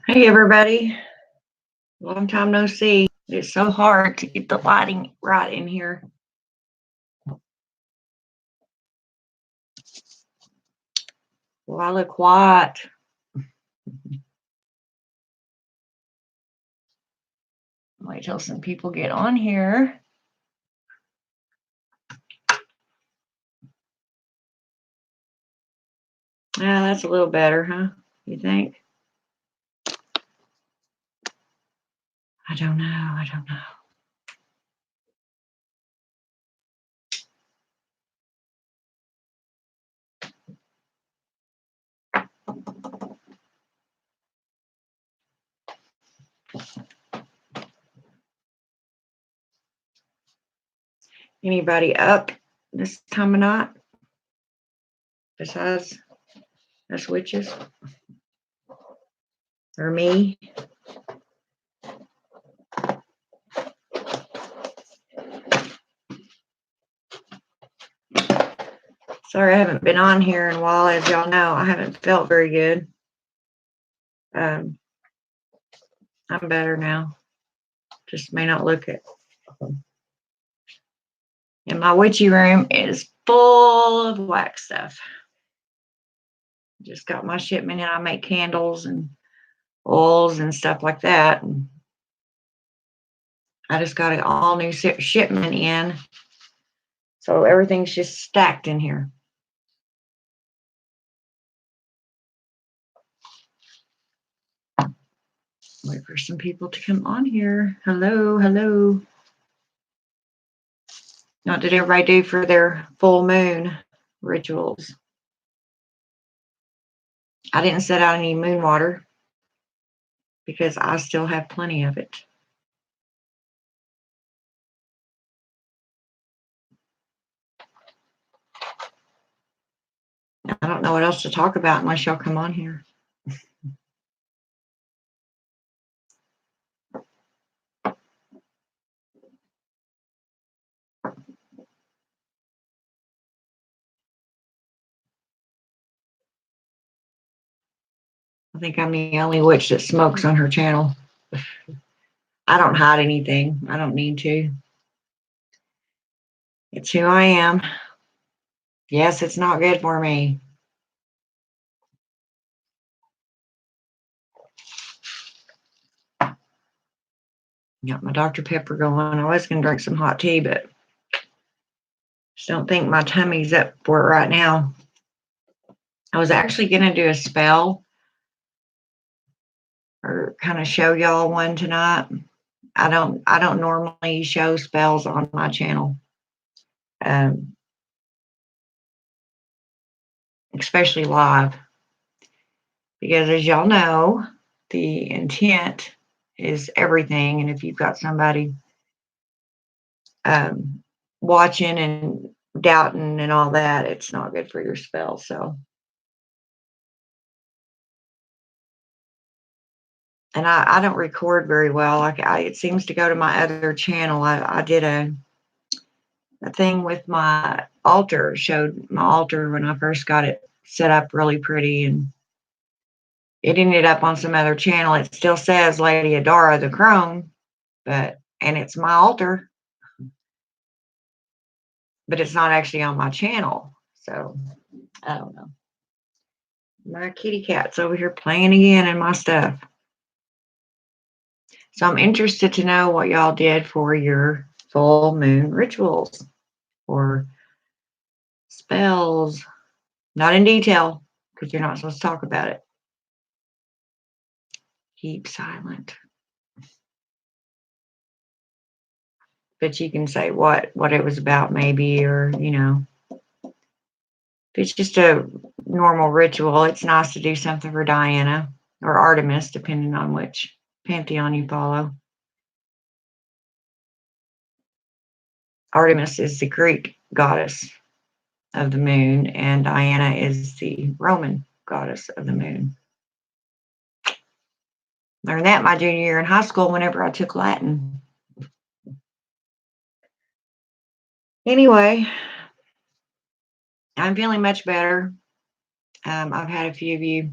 Hey everybody, long time no see. It's so hard to get the lighting right in here. Well, I look quiet. Wait till some people get on here. Yeah, that's a little better, huh? You think? I don't know. Anybody up this time of night besides us witches or me? Sorry, I haven't been on here in a while. As y'all know, I haven't felt very good. I'm better now. Just may not look it. And my witchy room is full of wax stuff. Just got my shipment in. I make candles and oils and stuff like that. And I just got an all new shipment in. So everything's just stacked in here. Wait for some people to come on here. Hello. What did everybody do for their full moon rituals? I didn't set out any moon water because I still have plenty of it. I don't know what else to talk about unless y'all come on here. I think I'm the only witch that smokes on her channel. I don't hide anything. I don't need to. It's who I am. Yes, it's not good for me. Got my Dr. Pepper going. I was going to drink some hot tea, but just don't think my tummy's up for it right now. I was actually going to do a spell or kind of show y'all one tonight. I don't normally show spells on my channel. Especially live. Because as y'all know, the intent is everything. And if you've got somebody watching and doubting and all that, it's not good for your spell. So, and I don't record very well. It seems to go to my other channel. I did a thing with my altar, showed my altar when I first got it set up really pretty, and it ended up on some other channel. It still says Lady Adara the Crone, and it's my altar, but it's not actually on my channel. So I don't know. My kitty cat's over here playing again in my stuff. So I'm interested to know what y'all did for your full moon rituals or spells. Not in detail, because you're not supposed to talk about it. Keep silent. But you can say what it was about maybe, or, if it's just a normal ritual, it's nice to do something for Diana or Artemis, depending on which pantheon you follow. Artemis is the Greek goddess of the moon, and Diana is the Roman goddess of the moon. Learned that my junior year in high school whenever I took Latin. Anyway, I'm feeling much better. I've had a few of you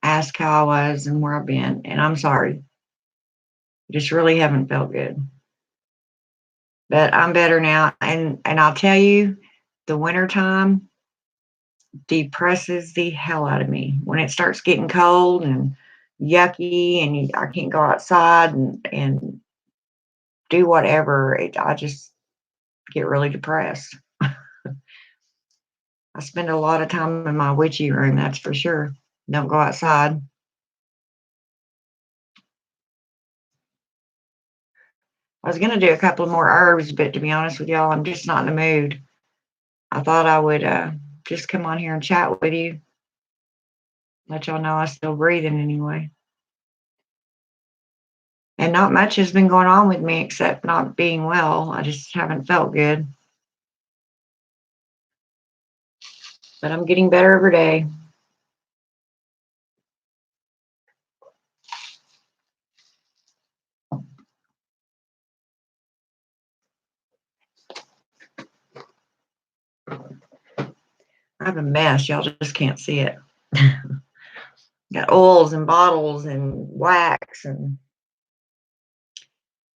ask how I was and where I've been, and I'm sorry. Just really haven't felt good. But I'm better now, and I'll tell you, the wintertime depresses the hell out of me. When it starts getting cold and yucky and I can't go outside and do whatever, I just get really depressed. I spend a lot of time in my witchy room, that's for sure. Don't go outside. I was going to do a couple more herbs, but to be honest with y'all, I'm just not in the mood. I thought I would just come on here and chat with you, let y'all know I'm still breathing anyway. And not much has been going on with me except not being well. I just haven't felt good. But I'm getting better every day. I have a mess. Y'all just can't see it. Got oils and bottles and wax and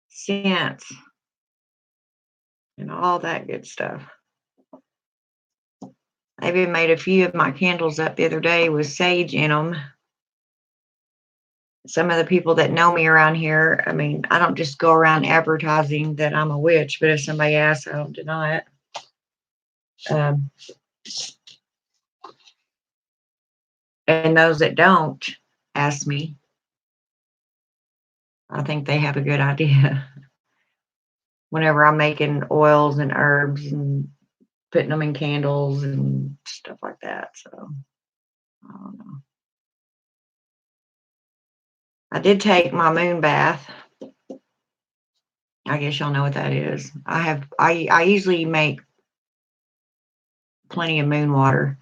scents and all that good stuff. I even made a few of my candles up the other day with sage in them. Some of the people that know me around here, I mean, I don't just go around advertising that I'm a witch, but if somebody asks, I don't deny it. And those that don't ask me, I think they have a good idea. Whenever I'm making oils and herbs and putting them in candles and stuff like that. So I don't know. I did take my moon bath. I guess y'all know what that is. I usually make plenty of moon water.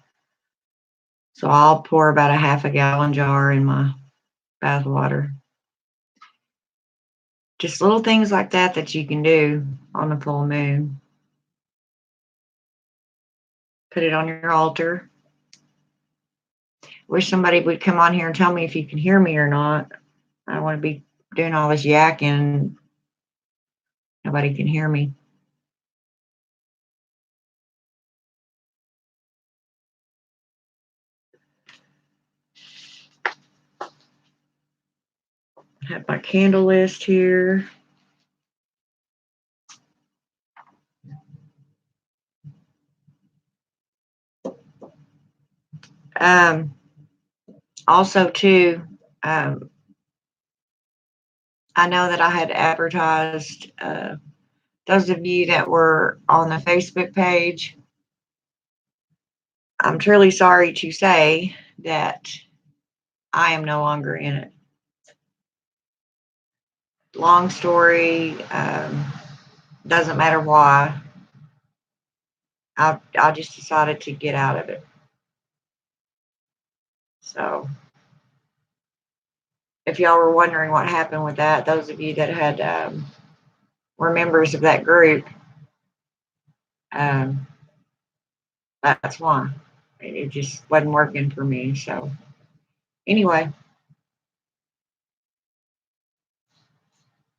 So I'll pour about a half a gallon jar in my bath water. Just little things like that that you can do on the full moon. Put it on your altar. Wish somebody would come on here and tell me if you can hear me or not. I don't want to be doing all this yakking. Nobody can hear me. I have my candle list here. Also, too, I know that I had advertised, those of you that were on the Facebook page, I'm truly sorry to say that I am no longer in it. Long story, doesn't matter why. I just decided to get out of it. So if y'all were wondering what happened with that, those of you that had were members of that group, that's why. It just wasn't working for me. So anyway,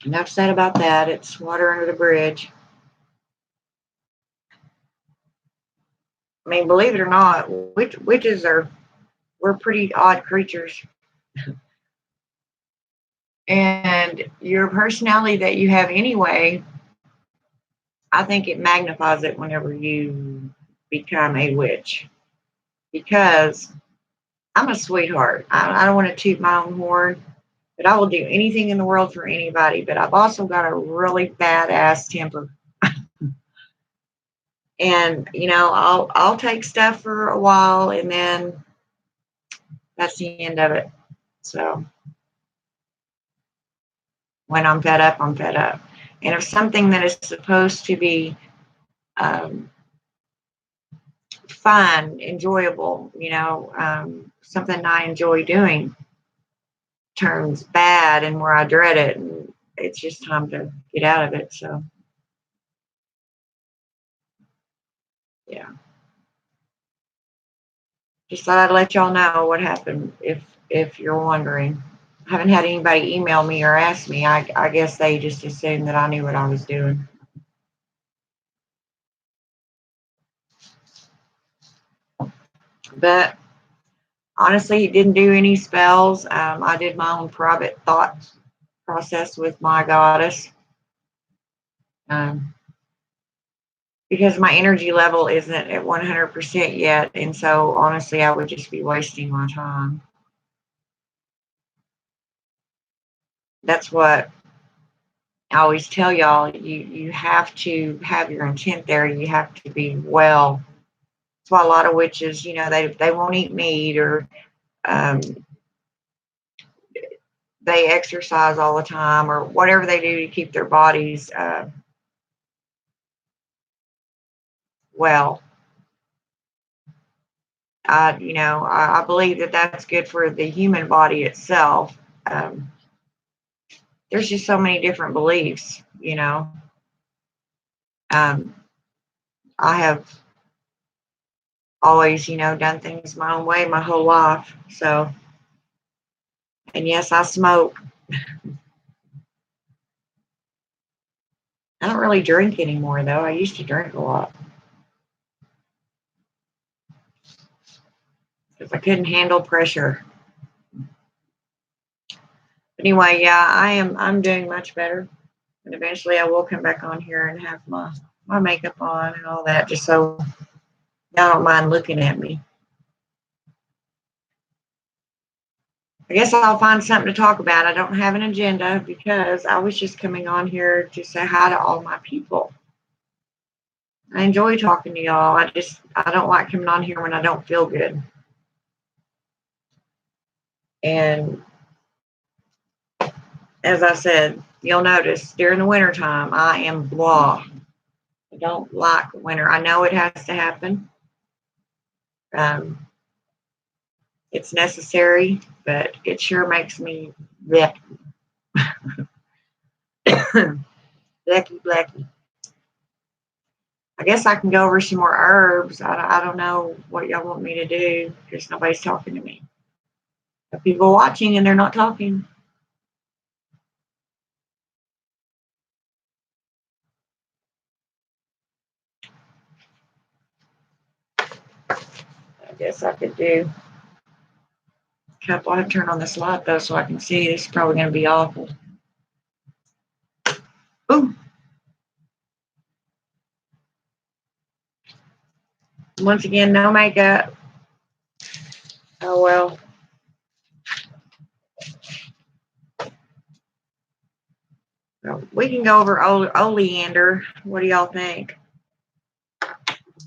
enough said about that. It's water under the bridge. I mean, believe it or not, witches we're pretty odd creatures. And your personality that you have anyway, I think it magnifies it whenever you become a witch. Because I'm a sweetheart. I don't want to toot my own horn, but I will do anything in the world for anybody. But I've also got a really badass temper. And I'll take stuff for a while, and then that's the end of it. So when I'm fed up, I'm fed up. And if something that is supposed to be fun, enjoyable, something I enjoy doing turns bad and where I dread it, and it's just time to get out of it. So yeah. Just thought I'd let y'all know what happened if you're wondering. I haven't had anybody email me or ask me. I guess they just assumed that I knew what I was doing. But honestly, he didn't do any spells. I did my own private thought process with my goddess. Because my energy level isn't at 100% yet. And so honestly, I would just be wasting my time. That's what I always tell y'all. You have to have your intent there. You have to be well. That's why a lot of witches, they won't eat meat, or um, they exercise all the time, or whatever they do to keep their bodies well. I believe that that's good for the human body itself. There's just so many different beliefs. I have always, done things my own way my whole life. So, and yes, I smoke. I don't really drink anymore, though. I used to drink a lot because I couldn't handle pressure. Anyway, yeah, I'm doing much better. And eventually I will come back on here and have my makeup on and all that, just so y'all don't mind looking at me. I guess I'll find something to talk about. I don't have an agenda because I was just coming on here to say hi to all my people. I enjoy talking to y'all. I don't like coming on here when I don't feel good. And as I said, you'll notice during the wintertime, I am blah. I don't like winter. I know it has to happen. It's necessary, but it sure makes me bleh. Blacky. I guess I can go over some more herbs. I don't know what y'all want me to do because nobody's talking to me. But people watching and they're not talking. I guess I could do a couple. I have to turn on this light though so I can see. This is probably going to be awful. Ooh. Once again, no makeup. Oh well. We can go over oleander. What do y'all think?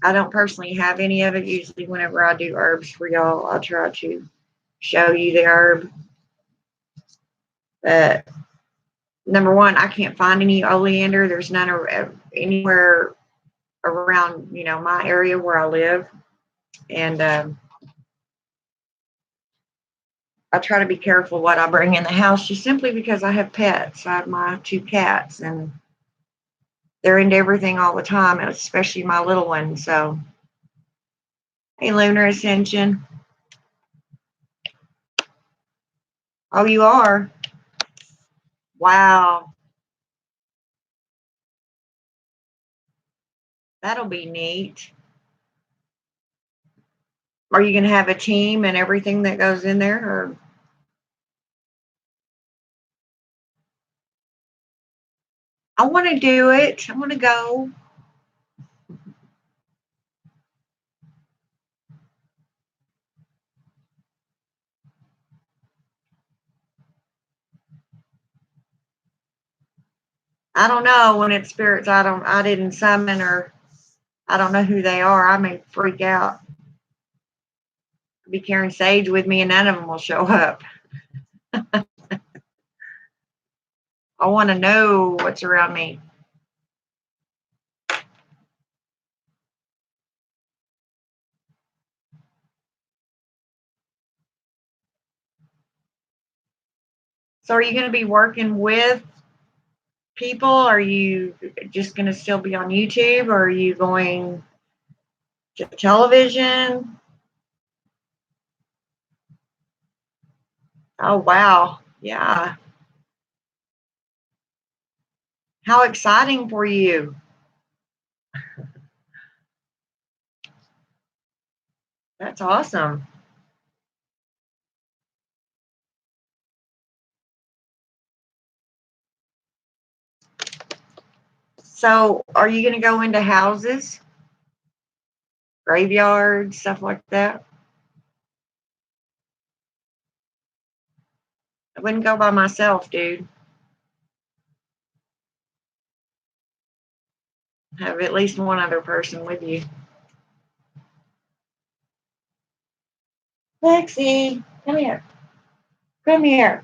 I don't personally have any of it. Usually whenever I do herbs for y'all, I'll try to show you the herb. But number one, I can't find any oleander. There's none anywhere around, my area where I live. And I try to be careful what I bring in the house just simply because I have pets. I have my 2 cats and they're into everything all the time, especially my little one. So, hey, Lunar Ascension. Oh, you are? Wow. That'll be neat. Are you going to have a team and everything that goes in there? Or? I want to do it. I want to go. I don't know. When it's spirits I didn't summon, or I don't know who they are, I may freak out. I'll be carrying sage with me and none of them will show up. I want to know what's around me. So are you going to be working with people? Are you just going to still be on YouTube, or are you going to television? Oh, wow. Yeah. How exciting for you. That's awesome. So, are you going to go into houses, graveyards, stuff like that? I wouldn't go by myself, dude. Have at least one other person with you. Lexi, come here. Come here.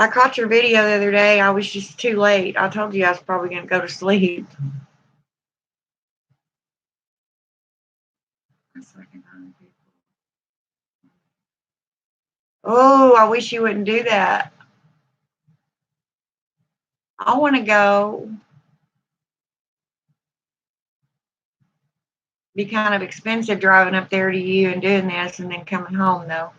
I caught your video the other day. I was just too late. I told you I was probably going to go to sleep. Oh, I wish you wouldn't do that. I want to go. Be kind of expensive driving up there to you and doing this and then coming home, though.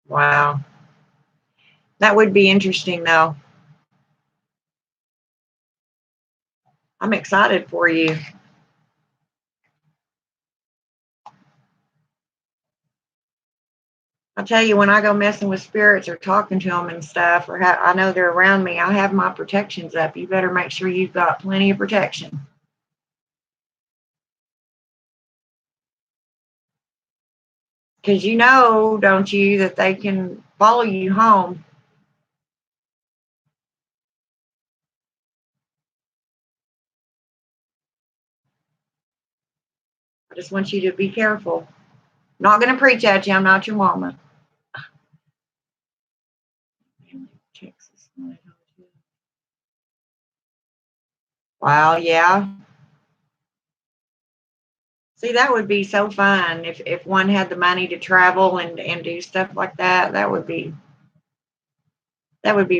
Wow. That would be interesting, though. I'm excited for you. I'll tell you, when I go messing with spirits or talking to them and stuff, or I know they're around me, I have my protections up. You better make sure you've got plenty of protection. Because you know, don't you, that they can follow you home. I just want you to be careful. I'm not going to preach at you. I'm not your mama. Texas. Wow, yeah. See, that would be so fun if one had the money to travel and do stuff like that. That would be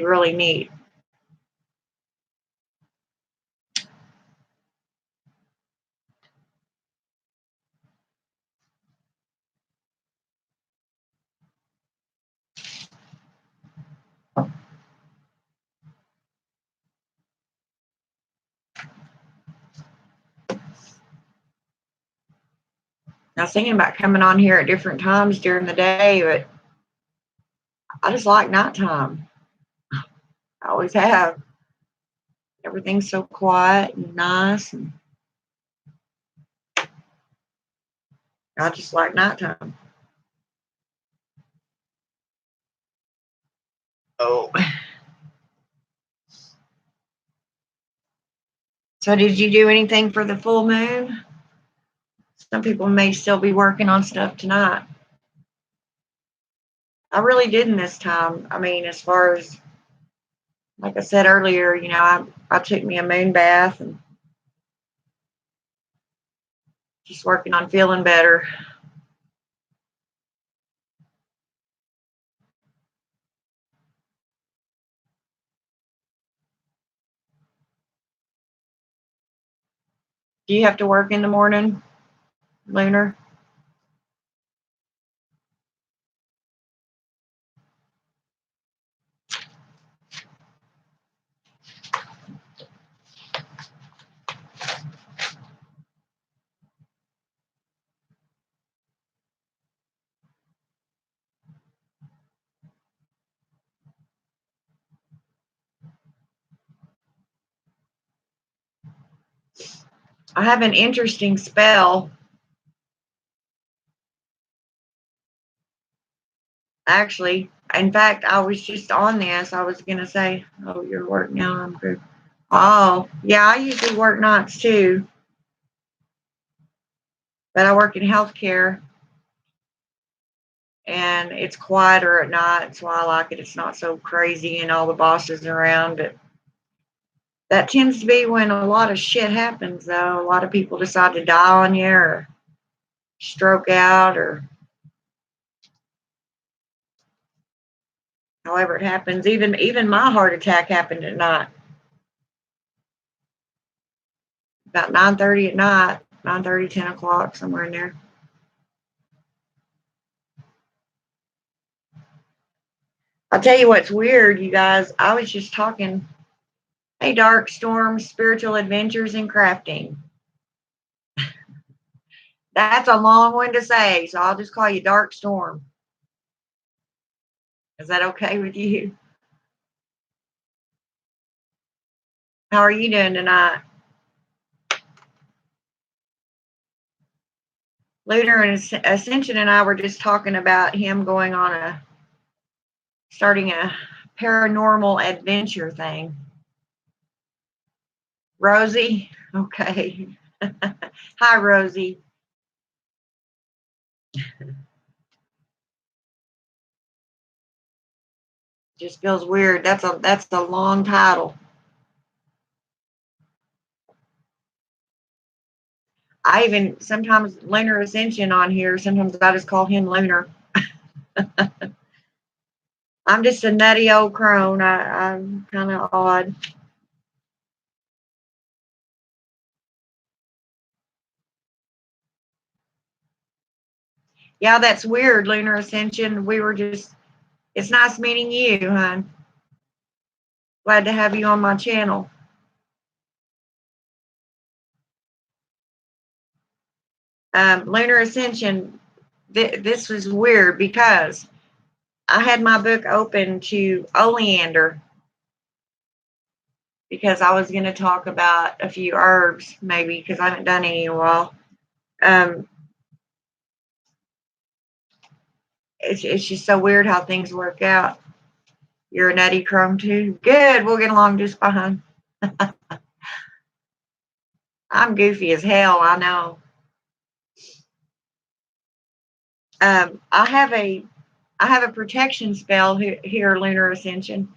really neat. I was thinking about coming on here at different times during the day, but I just like nighttime. I always have. Everything's so quiet and nice, and I just like nighttime. Oh. So did you do anything for the full moon? Some people may still be working on stuff tonight. I really didn't this time. I mean, as far as, like I said earlier, I took me a moon bath and just working on feeling better. Do you have to work in the morning, Lunar? I have an interesting spell. Actually, in fact, I was just on this. I was going to say, oh, you're working now. I'm good. Oh, yeah, I usually work nights too, but I work in healthcare and it's quieter at night, so I like it. It's not so crazy and all the bosses around. But that tends to be when a lot of shit happens, though. A lot of people decide to die on you or stroke out or however it happens. Even my heart attack happened at night, about 9:30 at night, 9:30, 10 o'clock, somewhere in there. I'll tell you what's weird, you guys. I was just talking, hey, Dark Storm, spiritual adventures and crafting. That's a long one to say, so I'll just call you Dark Storm. Is that okay with you? How are you doing tonight? Lunar and Ascension and I were just talking about him going on starting a paranormal adventure thing. Rosie? Okay. Hi, Rosie. Just feels weird. That's a long title. I even sometimes Lunar Ascension on here. Sometimes I just call him Lunar. I'm just a nutty old crone. I'm kind of odd. Yeah, that's weird, Lunar Ascension. It's nice meeting you, hon. Glad to have you on my channel. Lunar Ascension, this was weird because I had my book open to oleander because I was going to talk about a few herbs, maybe, because I haven't done any in a while. Um, it's just so weird how things work out. You're a nutty crone too. Good, we'll get along just fine. I'm goofy as hell, I know. Um, I have a I have a protection spell here, Lunar Ascension.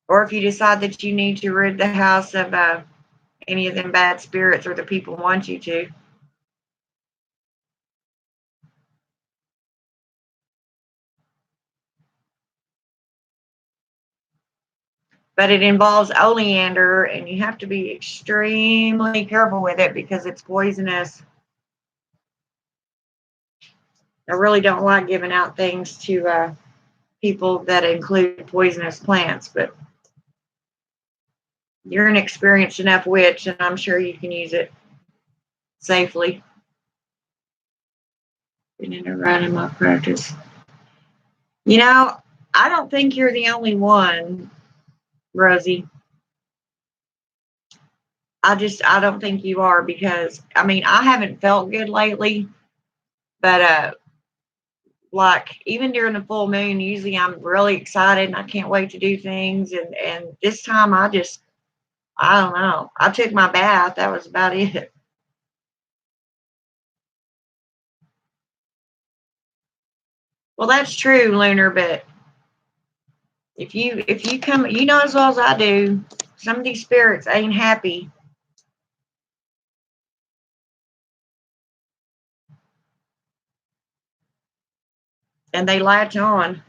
Or if you decide that you need to rid the house of any of them bad spirits or the people want you to. But it involves oleander, and you have to be extremely careful with it because it's poisonous. I really don't like giving out things to people that include poisonous plants, but you're an experienced enough witch, and I'm sure you can use it safely. Been in a run in my practice. You know, I don't think you're the only one, Rosie. I don't think you are because I mean I haven't felt good lately, but like even during the full moon, usually I'm really excited and I can't wait to do things and this time I don't know. I took my bath, that was about it. Well, that's true, Lunar, but if you come, you know as well as I do, some of these spirits ain't happy and they latch on.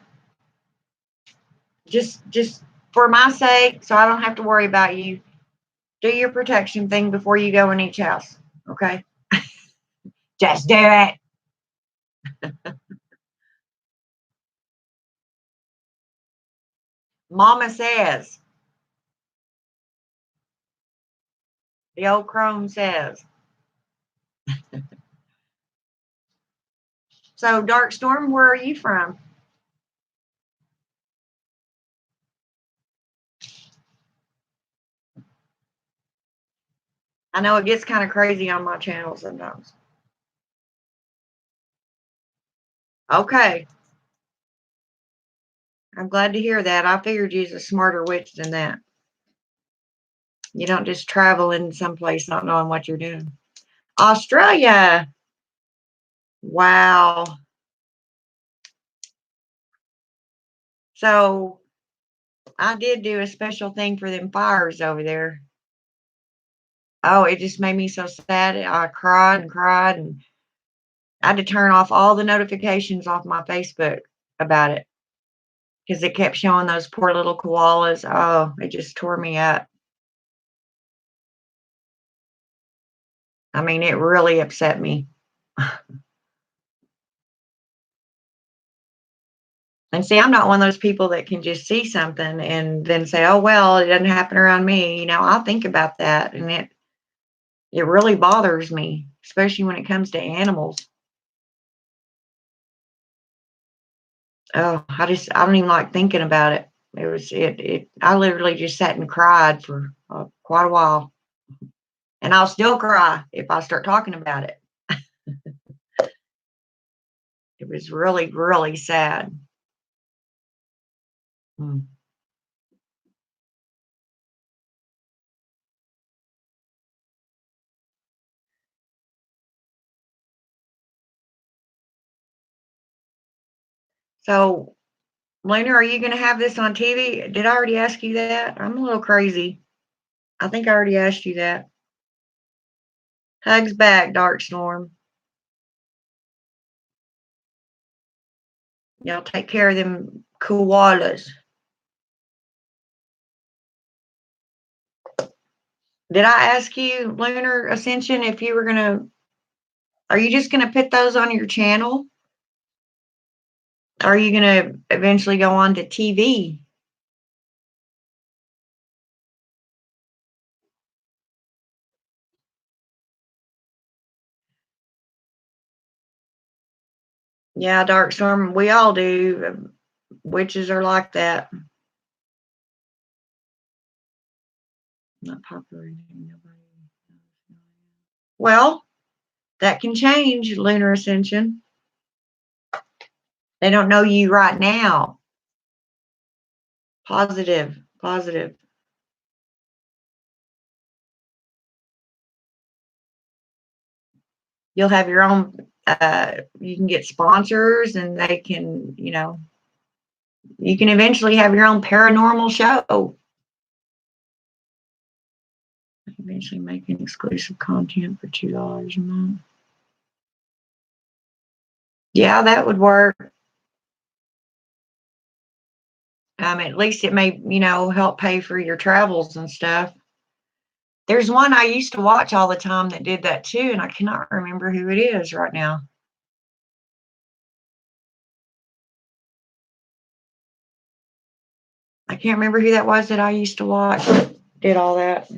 Just for my sake, so I don't have to worry about you. Do your protection thing before you go in each house. Okay? Just do it. Mama says, the old crone says. So, Dark Storm, where are you from? I know it gets kind of crazy on my channel sometimes. Okay. I'm glad to hear that. I figured you's a smarter witch than that. You don't just travel in someplace not knowing what you're doing. Australia. Wow. So I did do a special thing for them fires over there. Oh, it just made me so sad. I cried and cried, and I had to turn off all the notifications off my Facebook about it because it kept showing those poor little koalas. Oh, it just tore me up. I mean, it really upset me. And see, I'm not one of those people that can just see something and then say, "Oh, well, it doesn't happen around me." I'll think about that, and it really bothers me, especially when it comes to animals. Oh, I don't even like thinking about it. I literally just sat and cried for quite a while, and I'll still cry if I start talking about it. It was really, really sad. Mm. So, Lena, are you going to have this on TV? Did I already ask you that? I'm a little crazy. I think I already asked you that. Hugs back, Dark Storm. Y'all take care of them koalas. Did I ask you, Lunar Ascension, if you were going to, are you just going to put those on your channel? Are you going to eventually go on to TV? Yeah, Dark Storm, we all do. Witches are like that. Not popular. Nobody. Well, that can change, Lunar Ascension. They don't know you right now. Positive, positive. You'll have your own, you can get sponsors and they can, you can eventually have your own paranormal show. Eventually making exclusive content for $2 a month. Yeah, that would work. At least it may, help pay for your travels and stuff. There's one I used to watch all the time that did that too, and I cannot remember who it is right now. I can't remember who that was that I used to watch that did all that.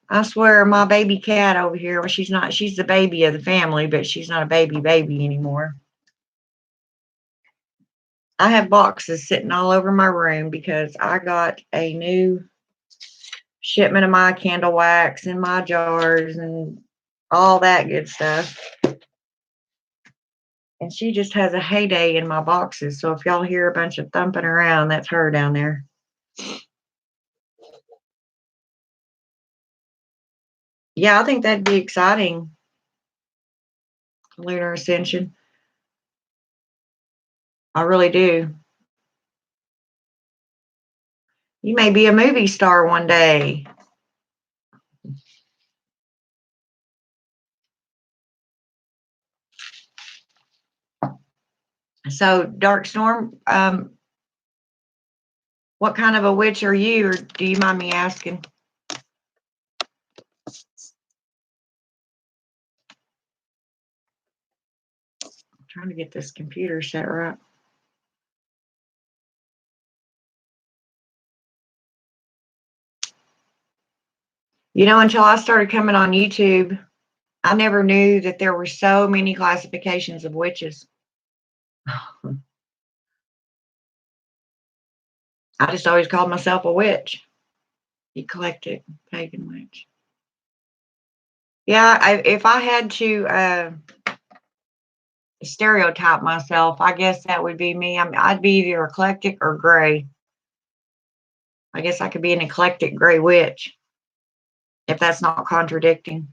I swear my baby cat over here, well, she's the baby of the family, but she's not a baby anymore. I have boxes sitting all over my room because I got a new shipment of my candle wax and my jars and all that good stuff. And she just has a heyday in my boxes. So if y'all hear a bunch of thumping around, that's her down there. Yeah, I think that'd be exciting. Lunar Ascension. I really do. You may be a movie star one day. So, Dark Storm, what kind of a witch are you, or do you mind me asking? I'm trying to get this computer set right. Until I started coming on YouTube, I never knew that there were so many classifications of witches. I just always called myself a witch. Eclectic pagan witch. Yeah, if I had to stereotype myself, I guess that would be me. I'd be either eclectic or gray. I guess I could be an eclectic gray witch, if that's not contradicting.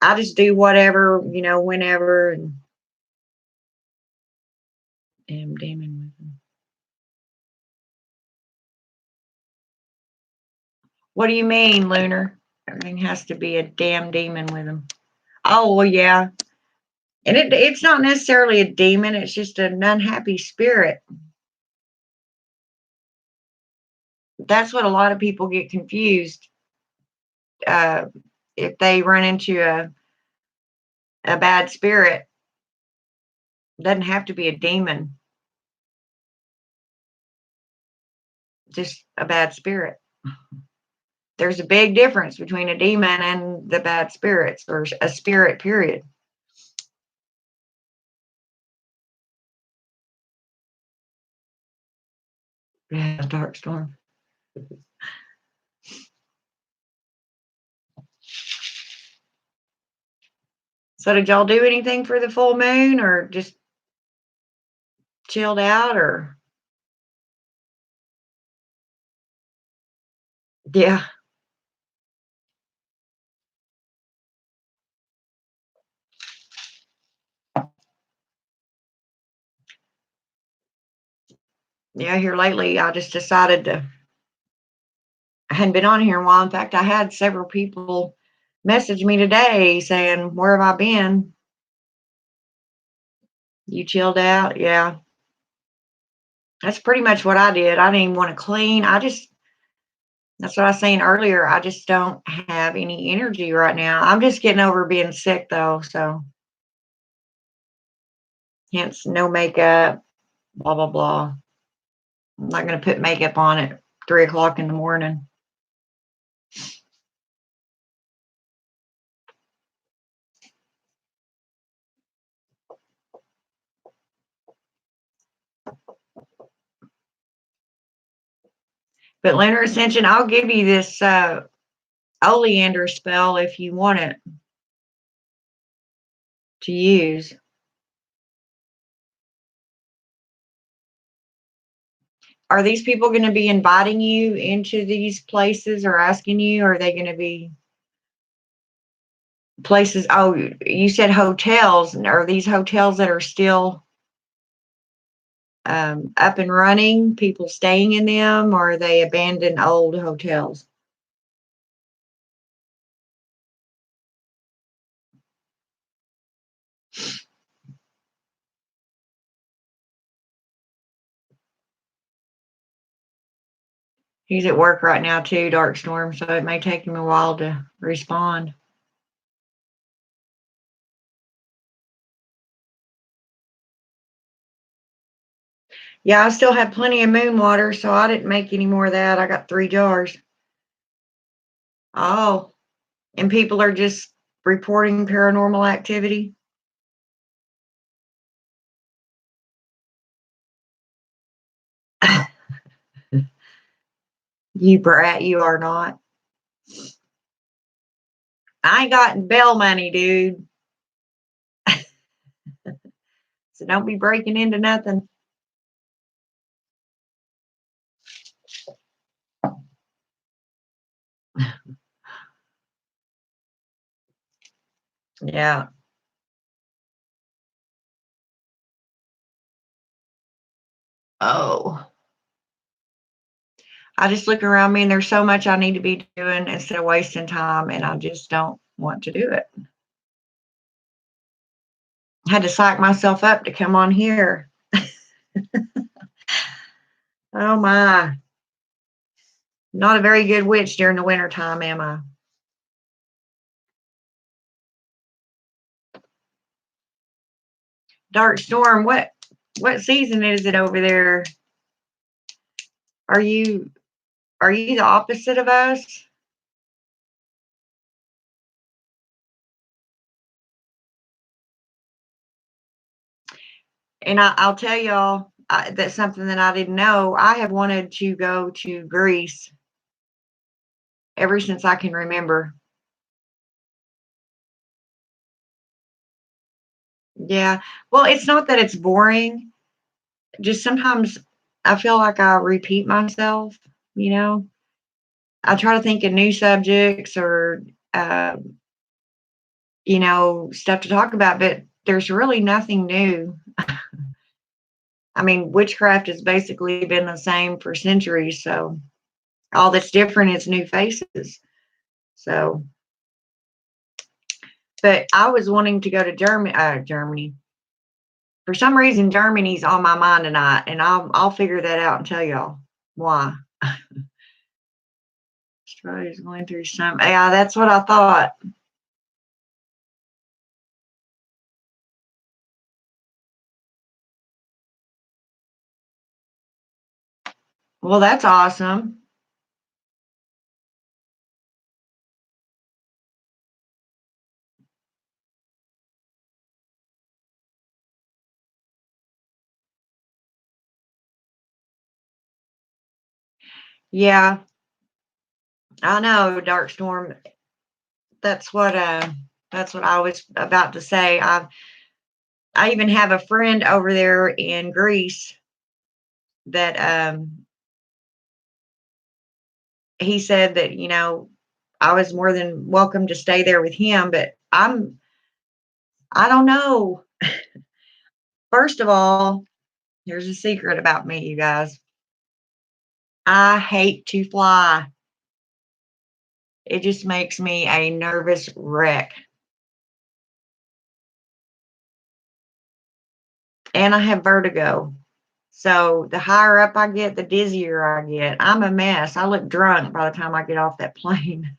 I just do whatever, whenever, and am demon with them. What do you mean, Lunar? Everything has to be a damn demon with them. Oh, well, yeah. And it's not necessarily a demon, it's just an unhappy spirit. That's what a lot of people get confused. Uh, if they run into a bad spirit, it doesn't have to be a demon, just a bad spirit. There's a big difference between a demon and the bad spirits, or a spirit, period. Yeah, dark storm. So did y'all do anything for the full moon, or just chilled out, or? Yeah. Yeah, here lately, I just decided I hadn't been on here in a while. In fact, I had several people message me today saying, "Where have I been? You chilled out?" Yeah. That's pretty much what I did. I didn't even want to clean. That's what I was saying earlier. I just don't have any energy right now. I'm just getting over being sick though. So hence no makeup, blah, blah, blah. I'm not going to put makeup on at 3 o'clock in the morning. But Lunar Ascension, I'll give you this oleander spell if you want it to use. Are these people going to be inviting you into these places or asking you? Or are they going to be places? Oh, you said hotels. Are these hotels that are still up and running, people staying in them, or are they abandoned old hotels? He's at work right now too, Dark Storm, so it may take him a while to respond. Yeah, I still have plenty of moon water, so I didn't make any more of that. I got 3 jars. Oh, and people are just reporting paranormal activity. You brat, you are not. I ain't got bail money, dude. So don't be breaking into nothing. Yeah. Oh. I just look around me and there's so much I need to be doing instead of wasting time, and I just don't want to do it. I had to psych myself up to come on here. Oh my. Not a very good witch during the winter time, am I? Dark Storm, what season is it over there? Are you the opposite of us? And I'll tell y'all that's something that I didn't know. I have wanted to go to Greece ever since I can remember. Yeah. Well, it's not that it's boring. Just sometimes I feel like I repeat myself, you know. I try to think of new subjects or, uh, stuff to talk about, but there's really nothing new. I mean, witchcraft has basically been the same for centuries, so all that's different is new faces. So, but I was wanting to go to Germany. For some reason, Germany's on my mind tonight, and I'll figure that out and tell y'all why. Australia's going through some. Yeah, that's what I thought. Well, that's awesome. Yeah, I know, Dark Storm. That's what uh that's what I was about to say. I even have a friend over there in Greece that he said that, I was more than welcome to stay there with him, but I don't know. First of all, here's a secret about me, you guys. I hate to fly. It just makes me a nervous wreck. And I have vertigo. So the higher up I get, the dizzier I get. I'm a mess. I look drunk by the time I get off that plane.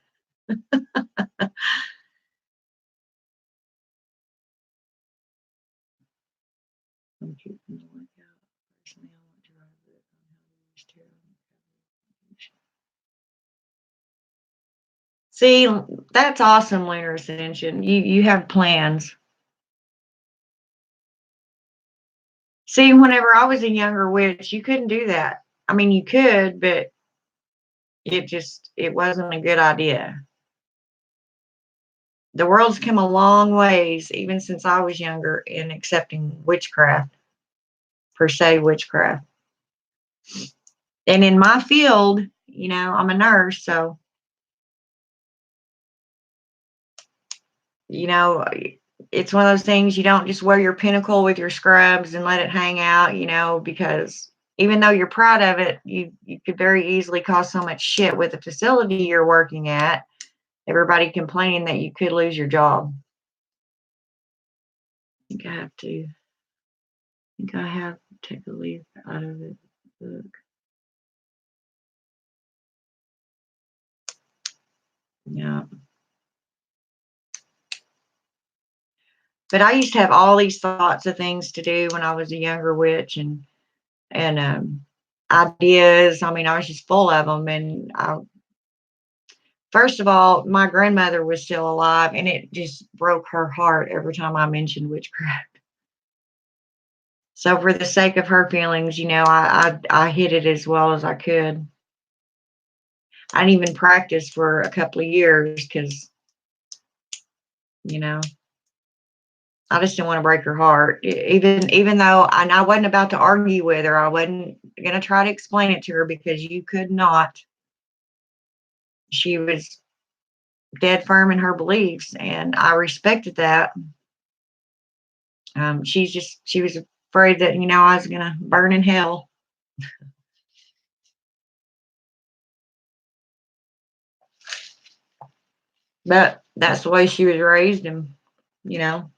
See, that's awesome, Lunar Ascension. You have plans. See, whenever I was a younger witch, you couldn't do that. I mean, you could, but it wasn't a good idea. The world's come a long ways, even since I was younger, in accepting witchcraft, per se witchcraft. And in my field, I'm a nurse, so you know, it's one of those things you don't just wear your pinnacle with your scrubs and let it hang out, because even though you're proud of it, you could very easily cause so much shit with the facility you're working at. Everybody complaining that you could lose your job. I think I have to take a leaf out of it. Look. Yeah. But I used to have all these thoughts of things to do when I was a younger witch and ideas. I mean, I was just full of them. And first of all, my grandmother was still alive, and it just broke her heart every time I mentioned witchcraft. So, for the sake of her feelings, I hid it as well as I could. I didn't even practice for a couple of years because, you know, I just didn't want to break her heart. Even though I wasn't about to argue with her, I wasn't going to try to explain it to her because you could not. She was dead firm in her beliefs, and I respected that. She was afraid that, I was going to burn in hell. But that's the way she was raised, and, you know,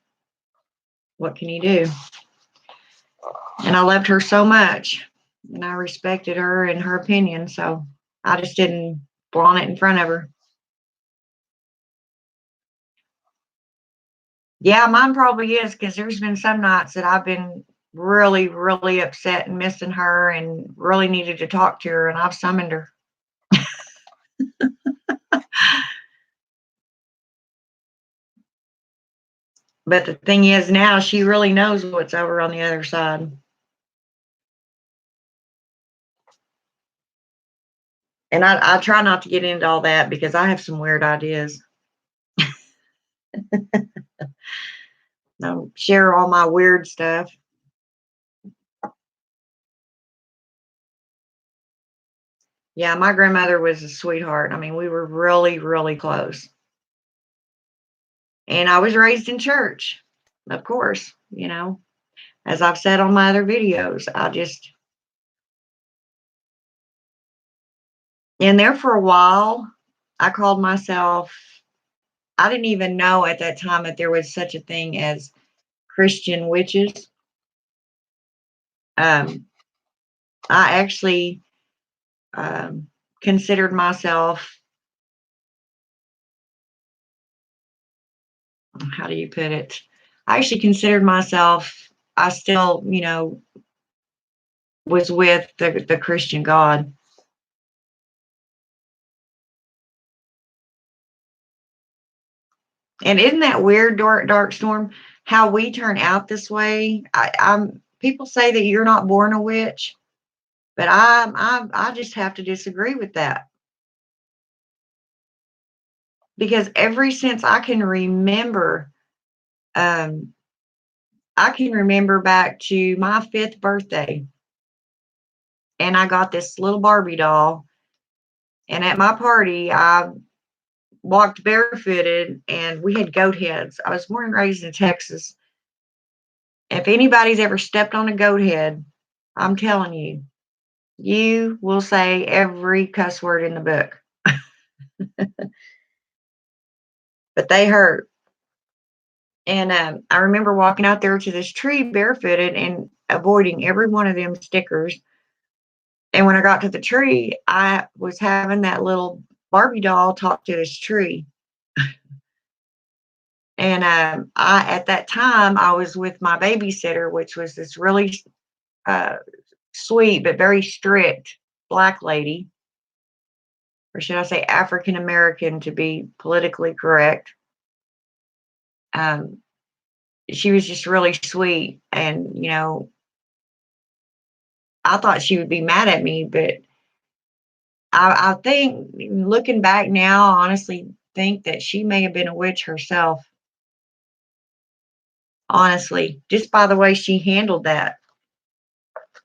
what can you do? And I loved her so much, and I respected her and her opinion, so I just didn't flaunt it in front of her. Yeah, mine probably is because there's been some nights that I've been really, really upset and missing her and really needed to talk to her, and I've summoned her. But the thing is, now she really knows what's over on the other side. And I try not to get into all that because I have some weird ideas. I share all my weird stuff. Yeah, my grandmother was a sweetheart. I mean, we were really, really close. And I was raised in church, of course, as I've said on my other videos. And there for a while, I called myself, I didn't even know at that time that there was such a thing as Christian witches. Um, I actually um, considered myself, how do you put it? I actually considered myself, I still, was with the Christian God. And isn't that weird, dark storm? How we turn out this way. People say that you're not born a witch, but I just have to disagree with that because ever since um, I can remember back to my 5th birthday, and I got this little Barbie doll. And at my party, I walked barefooted, and we had goat heads. I was born and raised in Texas. If anybody's ever stepped on a goat head, I'm telling you, you will say every cuss word in the book, but they hurt. And I remember walking out there to this tree barefooted and avoiding every one of them stickers. And when I got to the tree, I was having that little Barbie doll talk to this tree. And at that time, I was with my babysitter, which was this really uh, sweet but very strict black lady, or should I say African American to be politically correct. Um, she was just really sweet, and I thought she would be mad at me, but I think looking back now, I honestly think that she may have been a witch herself. Honestly, just by the way she handled that.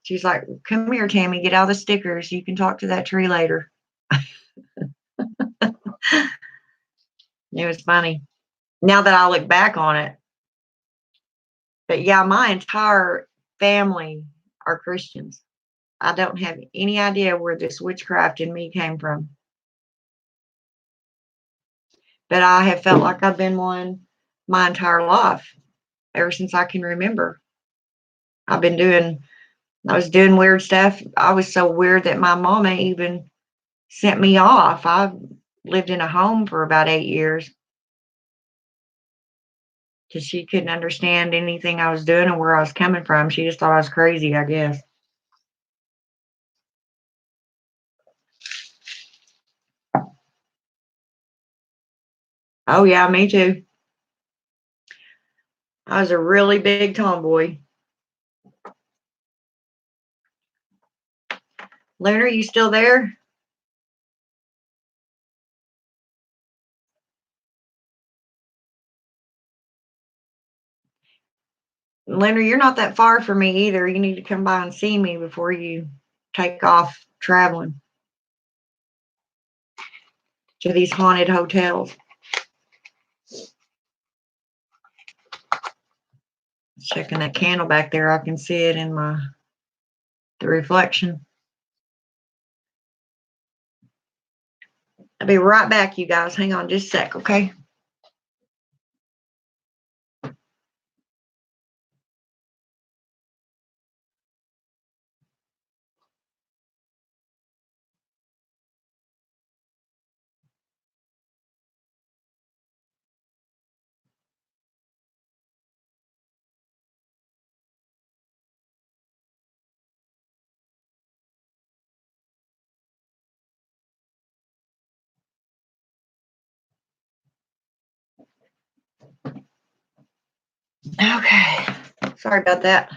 She's like, "Come here, Tammy, get out the stickers. You can talk to that tree later." It was funny now that I look back on it. But yeah, my entire family are Christians. I don't have any idea where this witchcraft in me came from, but I have felt like I've been one my entire life, ever since I can remember. I've been doing, I was doing weird stuff. I was so weird that my mama even sent me off. I lived in a home for about 8 years because she couldn't understand anything I was doing or where I was coming from. She just thought I was crazy, I guess. Oh, yeah, me too. I was a really big tomboy. Lunar, you still there? Lunar, you're not that far from me either. You need to come by and see me before you take off traveling to these haunted hotels. Checking that candle back there. I can see it in the reflection. I'll be right back, you guys. Hang on just a sec, okay? Okay. Sorry about that.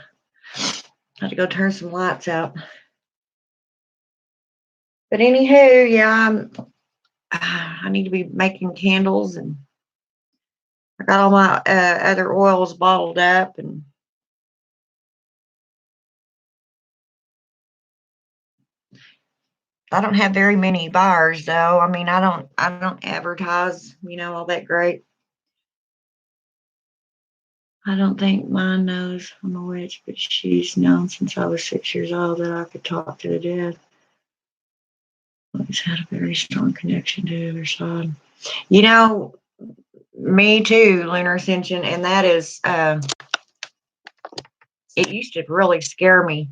I had to go turn some lights out. But anywho, yeah, I need to be making candles, and I got all my other oils bottled up, and I don't have very many buyers though. I mean, I don't advertise, all that great. I don't think mine knows I'm a witch, but she's known since I was 6 years old that I could talk to the dead. Always had a very strong connection to the other side. Me too, lunar ascension, and that is, it used to really scare me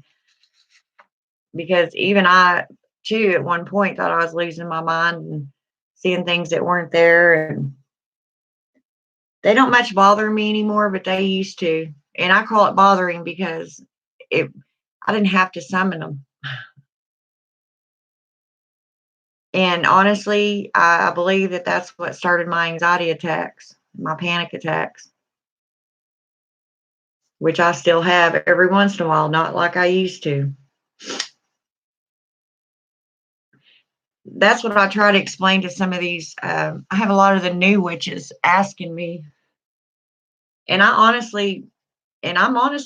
because even I too at one point thought I was losing my mind and seeing things that weren't there, and they don't much bother me anymore, but they used to. And I call it bothering because it I didn't have to summon them. And honestly, I believe that that's what started my anxiety attacks, my panic attacks, which I still have every once in a while, not like I used to. That's what I try to explain to some of these. I have a lot of the new witches asking me, and I'm honest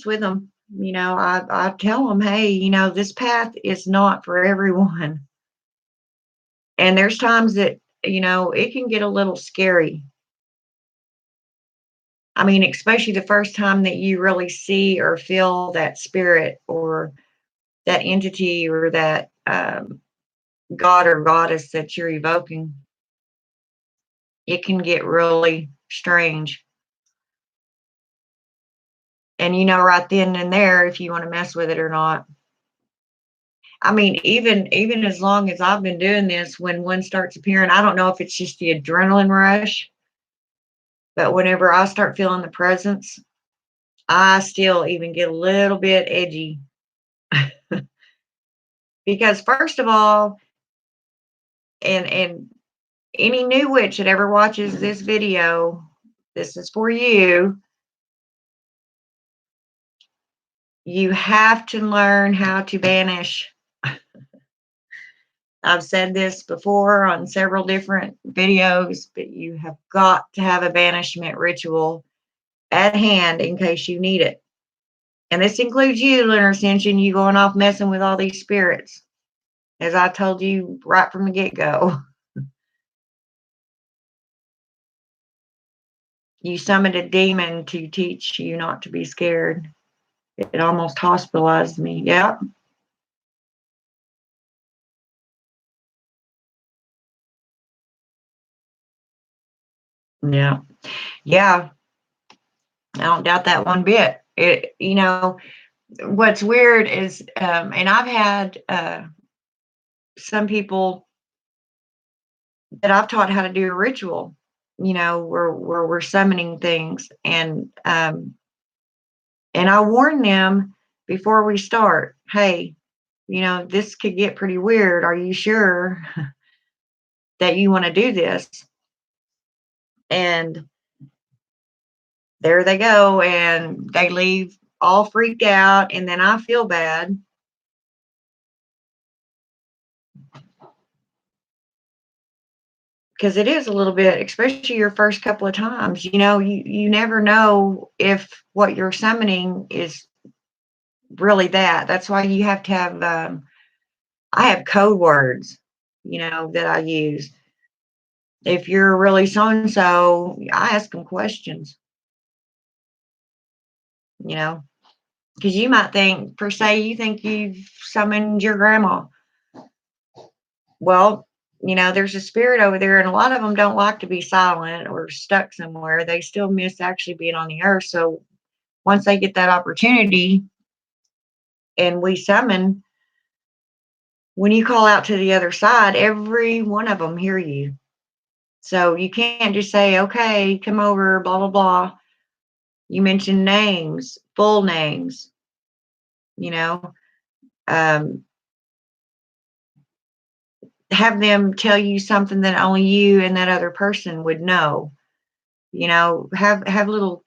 with them. I tell them, hey, this path is not for everyone. And there's times that, it can get a little scary. I mean, especially the first time that you really see or feel that spirit or that entity or that god or goddess that you're evoking, it can get really strange. And you know right then and there if you want to mess with it or not. I mean, even as long as I've been doing this, when one starts appearing, I don't know if it's just the adrenaline rush, but whenever I start feeling the presence, I still even get a little bit edgy. Because first of all, and any new witch that ever watches this video, this is for you. You have to learn how to banish. I've said this before on several different videos, but you have got to have a banishment ritual at hand in case you need it. And this includes you, Lunar Ascension, you going off messing with all these spirits, as I told you right from the get-go. You summoned a demon to teach you not to be scared. It almost hospitalized me. Yep. Yeah. Yeah. I don't doubt that one bit. What's weird is, and I've had some people that I've taught how to do a ritual, where we're summoning things, and I warn them before we start, hey, this could get pretty weird. Are you sure that you want to do this? And there they go, and they leave all freaked out, and then I feel bad. Because it is a little bit, especially your first couple of times, you never know if what you're summoning is really that. That's why you have to have, I have code words, that I use. If you're really so and so, I ask them questions, you know, because you might think, per se, you think you've summoned your grandma. Well, there's a spirit over there, and a lot of them don't like to be silent or stuck somewhere. They still miss actually being on the earth. So once they get that opportunity and we summon, when you call out to the other side, every one of them hear you. So you can't just say, okay, come over, blah, blah, blah. You mention names, full names, you know, um, have them tell you something that only you and that other person would know. Have little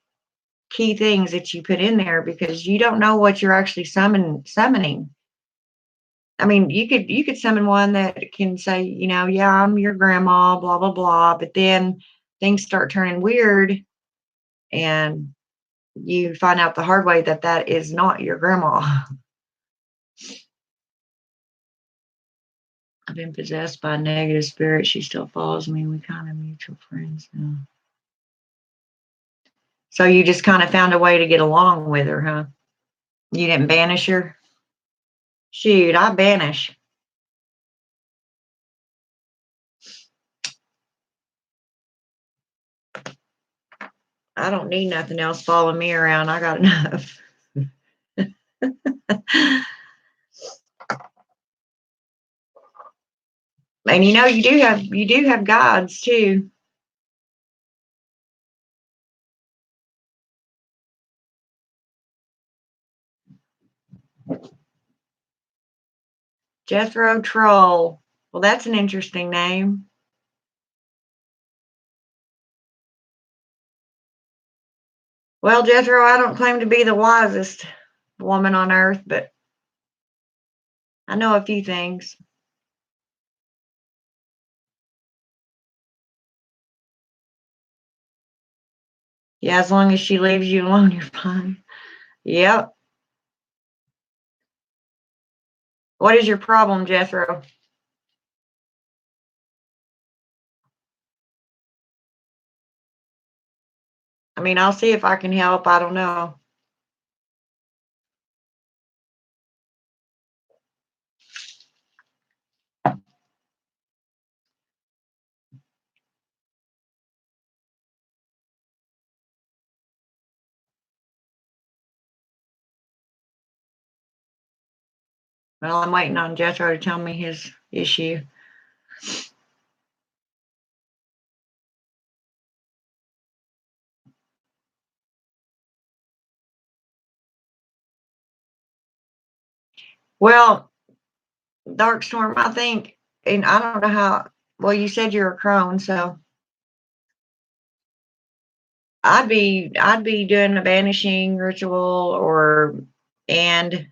key things that you put in there because you don't know what you're actually summoning. I mean, you could summon one that can say, yeah, I'm your grandma, blah blah blah, but then things start turning weird, and you find out the hard way that that is not your grandma. I've been possessed by a negative spirit. She still follows me. We kind of mutual friends now. So you just kind of found a way to get along with her, huh? You didn't banish her? Shoot, I banish. I don't need nothing else following me around. I got enough. And you do have gods too. Jethro Troll. Well, that's an interesting name. Well, Jethro, I don't claim to be the wisest woman on earth, but I know a few things. Yeah, as long as she leaves you alone, you're fine. Yep. What is your problem, Jethro? I mean, I'll see if I can help. I don't know. Well, I'm waiting on Jethro to tell me his issue. Well, Darkstorm, I think, and I don't know how. Well, you said you're a crone, so I'd be doing a banishing ritual, or and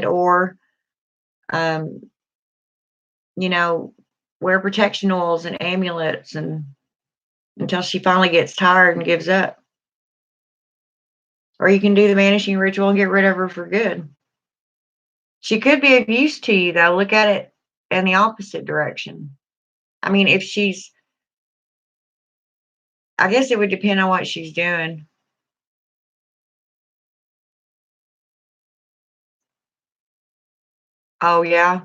or um, you know, wear protection oils and amulets, and until she finally gets tired and gives up. Or you can do the banishing ritual and get rid of her for good. She could be of use to you, though. Look at it in the opposite direction. I mean, if she's, I guess it would depend on what she's doing. Oh, yeah.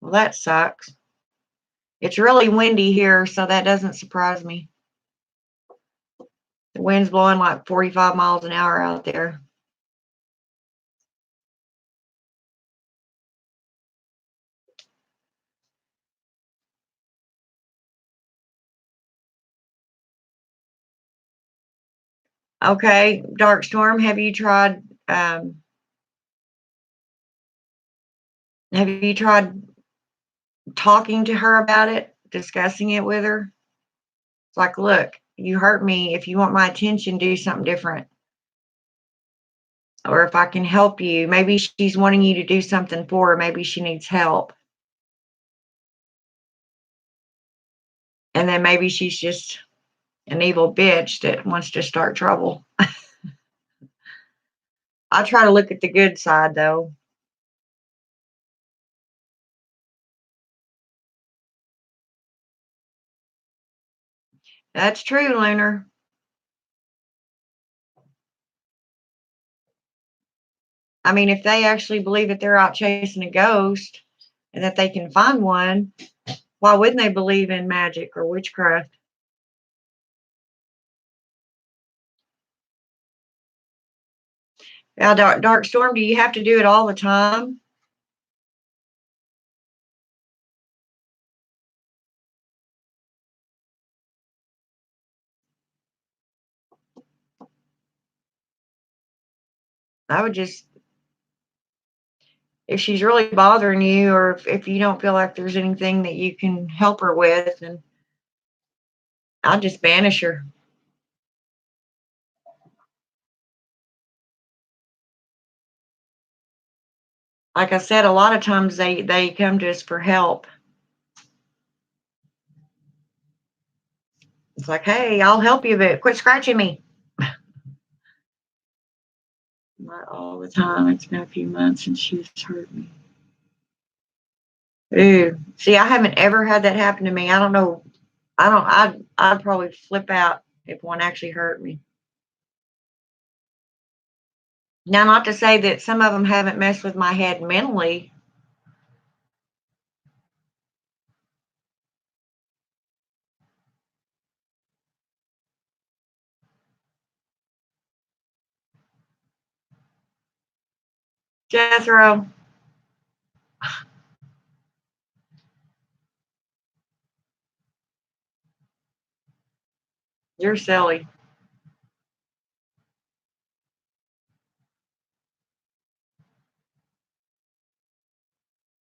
Well, that sucks. It's really windy here, so that doesn't surprise me. The wind's blowing like 45 miles an hour out there. Okay, Darkstorm, have you tried talking to her about it, discussing it with her? It's like, look, you hurt me. If you want my attention, do something different. Or if I can help you, maybe she's wanting you to do something for her. Maybe she needs help. And then maybe she's just an evil bitch that wants to start trouble. I try to look at the good side, though. That's true, Lunar. I mean, if they actually believe that they're out chasing a ghost and that they can find one, why wouldn't they believe in magic or witchcraft? Now, Dark Storm, do you have to do it all the time? I would just, if she's really bothering you, or if you don't feel like there's anything that you can help her with, and I'll just banish her. Like I said, a lot of times they come to us for help. It's like, hey, I'll help you, but quit scratching me. Not all the time. It's been a few months since she's hurt me. Ooh, see, I haven't ever had that happen to me. I don't know. I'd probably flip out if one actually hurt me. Now, not to say that some of them haven't messed with my head mentally. Jethro, you're silly.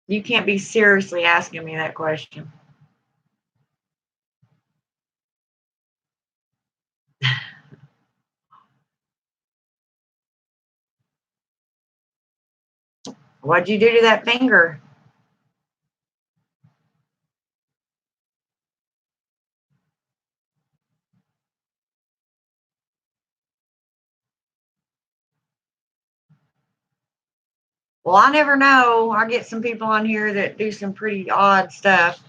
You can't be seriously asking me that question. What'd you do to that finger? Well, I never know. I get some people on here that do some pretty odd stuff.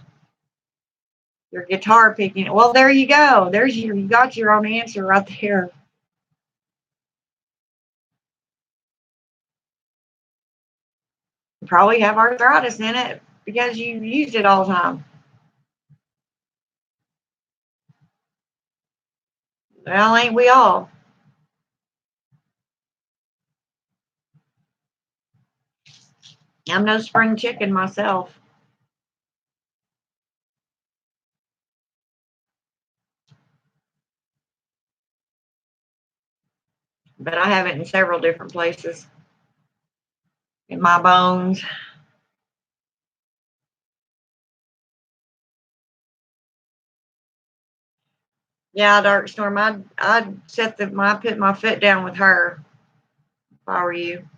Your guitar picking. Well, there you go. You got your own answer right there. You probably have arthritis in it because you used it all the time. Well, ain't we all? I'm no spring chicken myself. But I have it in several different places. In my bones. Yeah, Dark Storm. I'd put my foot down with her if I were you.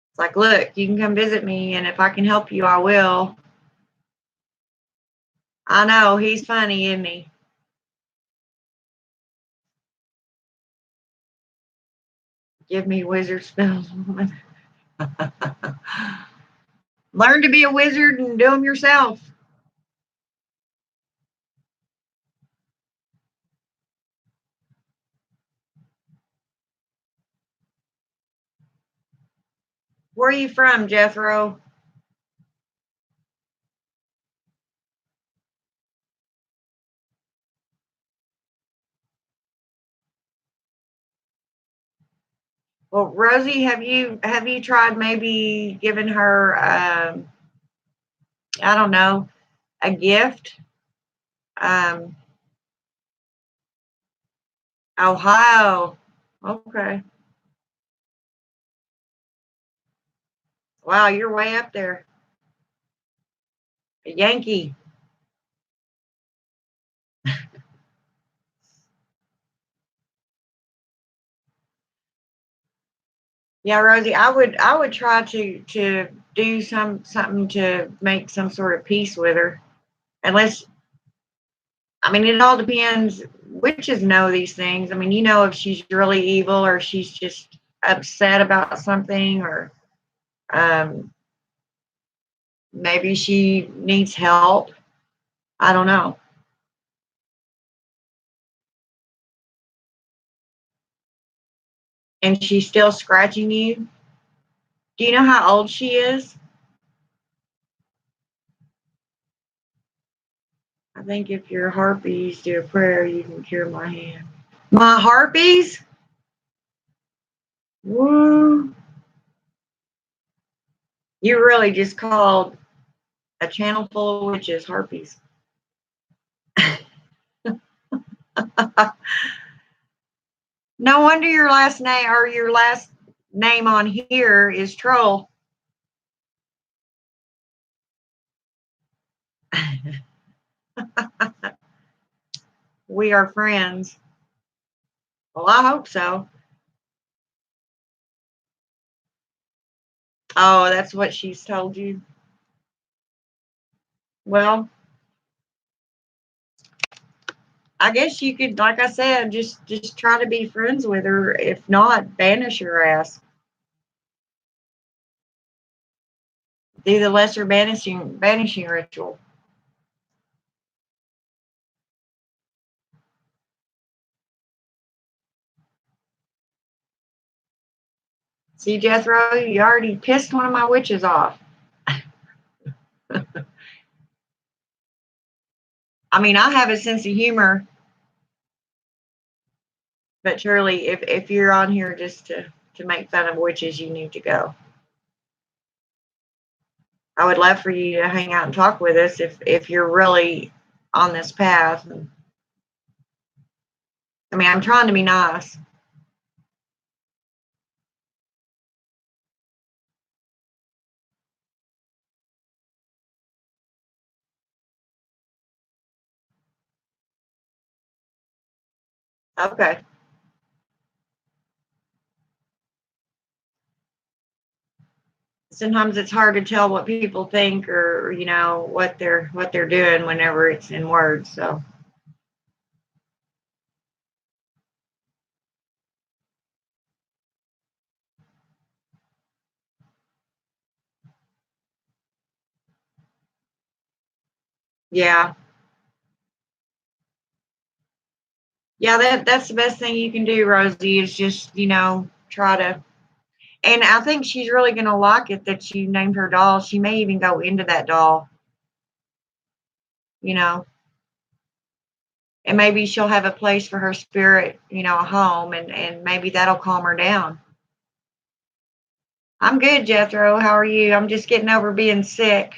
It's like, look, you can come visit me, and if I can help you, I will. I know he's funny, isn't he? Give me wizard spells, woman. Learn to be a wizard and do them yourself. Where are you from, Jethro? Well, Rosie, have you tried maybe giving her I don't know, a gift? Um, Ohio. Okay. Wow, you're way up there. A Yankee. Yeah, Rosie, I would try to do something to make some sort of peace with her. Unless, I mean, it all depends. Witches know these things. I mean, you know if she's really evil or she's just upset about something, or um, maybe she needs help. I don't know. And she's still scratching you. Do you know how old she is? I think if your harpies do a prayer, you can cure my hand. My harpies? Woo. You really just called a channel full of witches harpies. No wonder your last name on here is Troll. We are friends. Well, I hope so. Oh, that's what she's told you? Well, I guess you could, like I said, just try to be friends with her. If not, banish her ass. Do the lesser banishing ritual. See, Jethro, you already pissed one of my witches off. I mean, I have a sense of humor, but surely if you're on here just to make fun of witches, you need to go. I would love for you to hang out and talk with us if you're really on this path. I mean, I'm trying to be nice. Okay. Sometimes it's hard to tell what people think or what they're doing whenever it's in words. So yeah, yeah, that's the best thing you can do, Rosie, is just try to. And I think she's really gonna like it that you named her doll. She may even go into that doll, you know, and maybe she'll have a place for her spirit, a home, and maybe that'll calm her down. I'm good, Jethro. How are you? I'm just getting over being sick.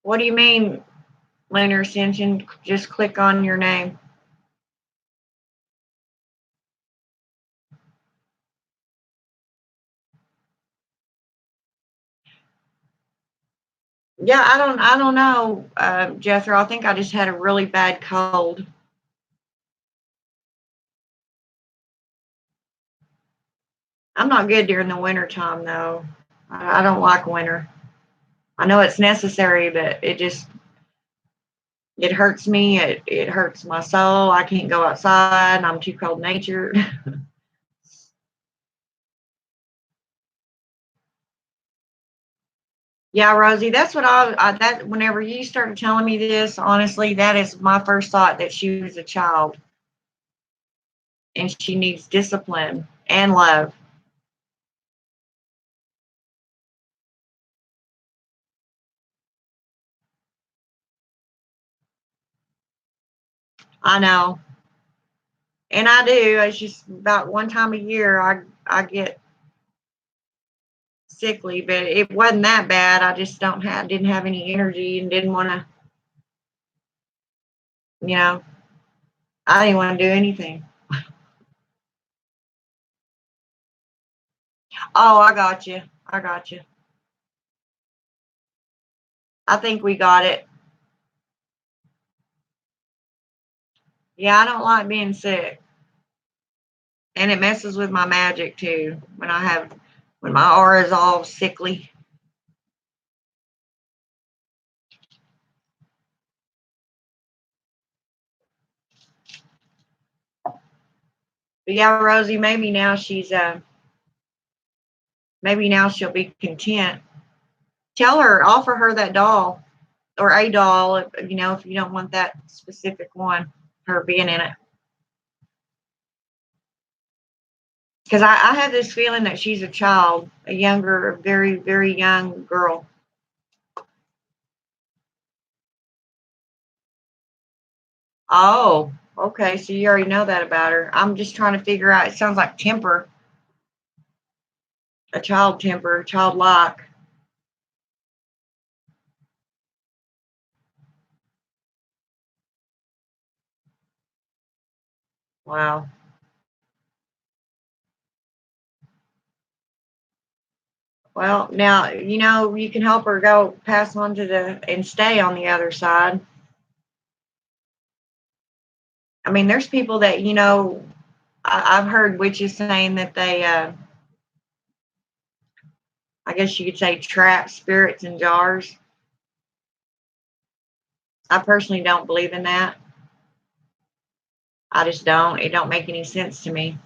What do you mean, Lunar Ascension? Just click on your name. Yeah, I don't know, Jethro. I think I just had a really bad cold. I'm not good during the winter time though. I don't like winter. I know it's necessary, but it hurts me. It hurts my soul. I can't go outside. I'm too cold natured. Yeah, Rosie, that's what that whenever you started telling me this, honestly, that is my first thought that she was a child and she needs discipline and love. I know. And I do. It's just about one time a year I get sickly, but it wasn't that bad. I just don't have didn't have any energy and didn't want to, you know, I didn't want to do anything. Oh, I got you. I got you. I think we got it. Yeah, I don't like being sick. And it messes with my magic too when my aura is all sickly. But yeah, Rosie, maybe now she'll be content. Tell her, offer her that doll or a doll, if you don't want that specific one, her being in it. Because I have this feeling that she's a child, a younger, very, very young girl. Oh, okay. So you already know that about her. I'm just trying to figure out. It sounds like temper, a child temper, childlike. Wow. Well, now, you can help her go pass on to and stay on the other side. I mean, there's people that, I've heard witches saying that they, I guess you could say, trap spirits in jars. I personally don't believe in that. I just don't. It don't make any sense to me.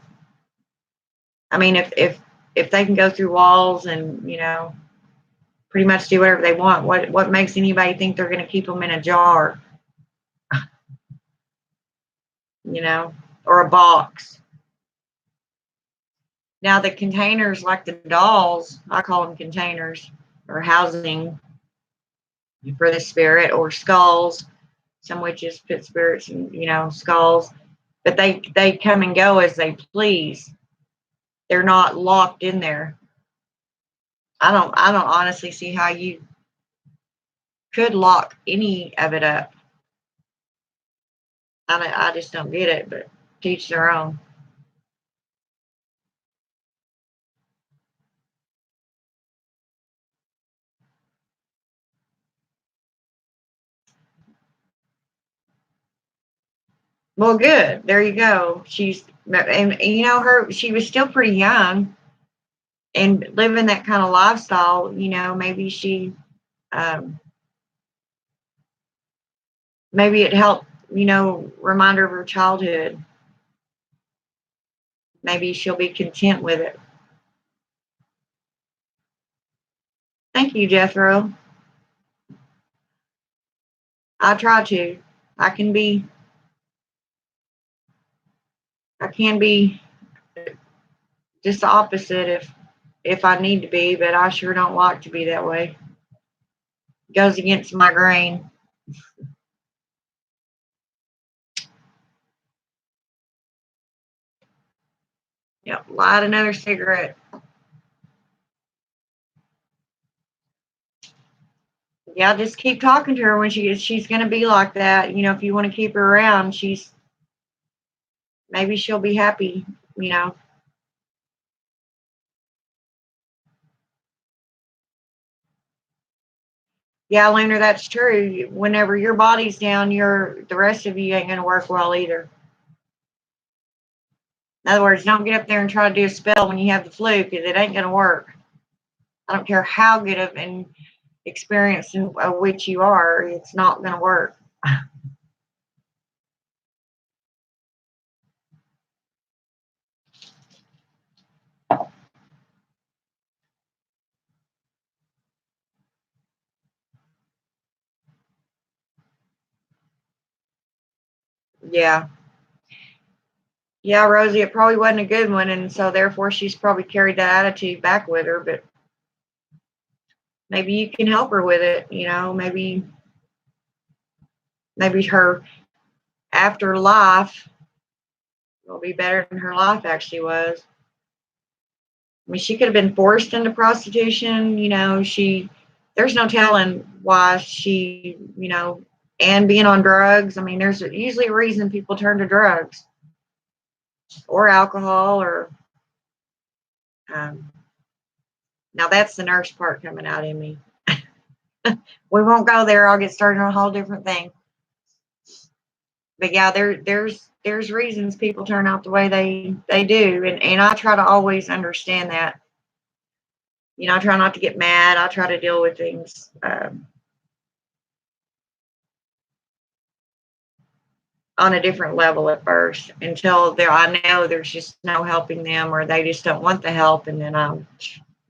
I mean, if they can go through walls and, pretty much do whatever they want, what makes anybody think they're going to keep them in a jar, or a box? Now, the containers, like the dolls, I call them containers or housing for the spirit, or skulls. Some witches put spirits in, skulls, but they come and go as they please. They're not locked in there. I don't honestly see how you could lock any of it up. I just don't get it, but teach their own. Well, good. There you go. And she was still pretty young and living that kind of lifestyle. Maybe um, maybe it helped, remind her of her childhood. Maybe she'll be content with it. Thank you, Jethro. I try to. I can be, I can be just the opposite if I need to be, but I sure don't like to be that way. It goes against my grain. Yep, light another cigarette. Yeah, just keep talking to her when she's going to be like that. If you want to keep her around, maybe she'll be happy. You know. Yeah, Luna, that's true. Whenever your body's down, the rest of you ain't going to work well either. In other words, don't get up there and try to do a spell when you have the flu, because it ain't going to work. I don't care how good of an experienced in a witch you are, it's not going to work. Yeah. Yeah, Rosie, it probably wasn't a good one, and so therefore she's probably carried that attitude back with her, but maybe you can help her with it, maybe her afterlife will be better than her life actually was. I mean, she could have been forced into prostitution, there's no telling why and being on drugs. I mean, there's usually a reason people turn to drugs or alcohol or, um, now that's the nurse part coming out in me. We won't go there. I'll get started on a whole different thing. But yeah, there's reasons people turn out the way they do, and I try to always understand that. I try not to get mad. I try to deal with things on a different level at first until I know there's just no helping them, or they just don't want the help, and then I'm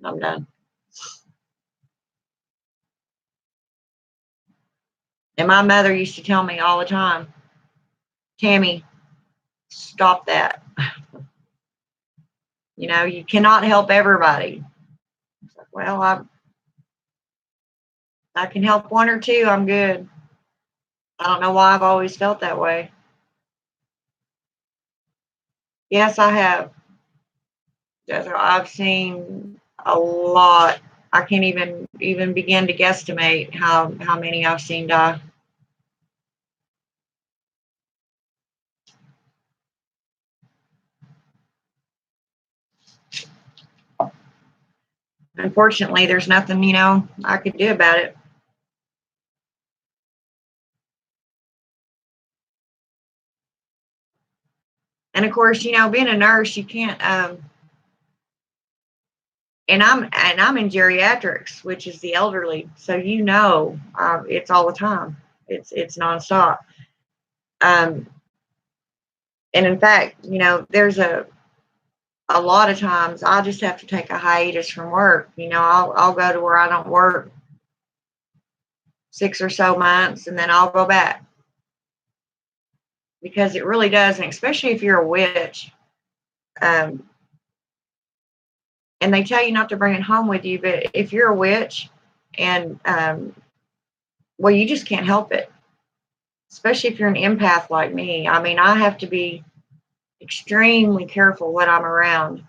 done. And my mother used to tell me all the time, Tammy, stop that. You cannot help everybody. Like, well, I can help one or two. I'm good. I don't know why I've always felt that way. Yes, I have. I've seen a lot. I can't even begin to guesstimate how many I've seen die. Unfortunately, there's nothing, I could do about it. And of course, being a nurse, you can't. And I'm in geriatrics, which is the elderly. So it's all the time. It's nonstop. Um, and in fact, there's a lot of times I just have to take a hiatus from work. I'll go to where I don't work 6 or so months, and then I'll go back because it really does, and especially if you're a witch. Um, and they tell you not to bring it home with you, but if you're a witch, and well, you just can't help it. Especially if you're an empath like me. I mean, I have to be extremely careful what I'm around.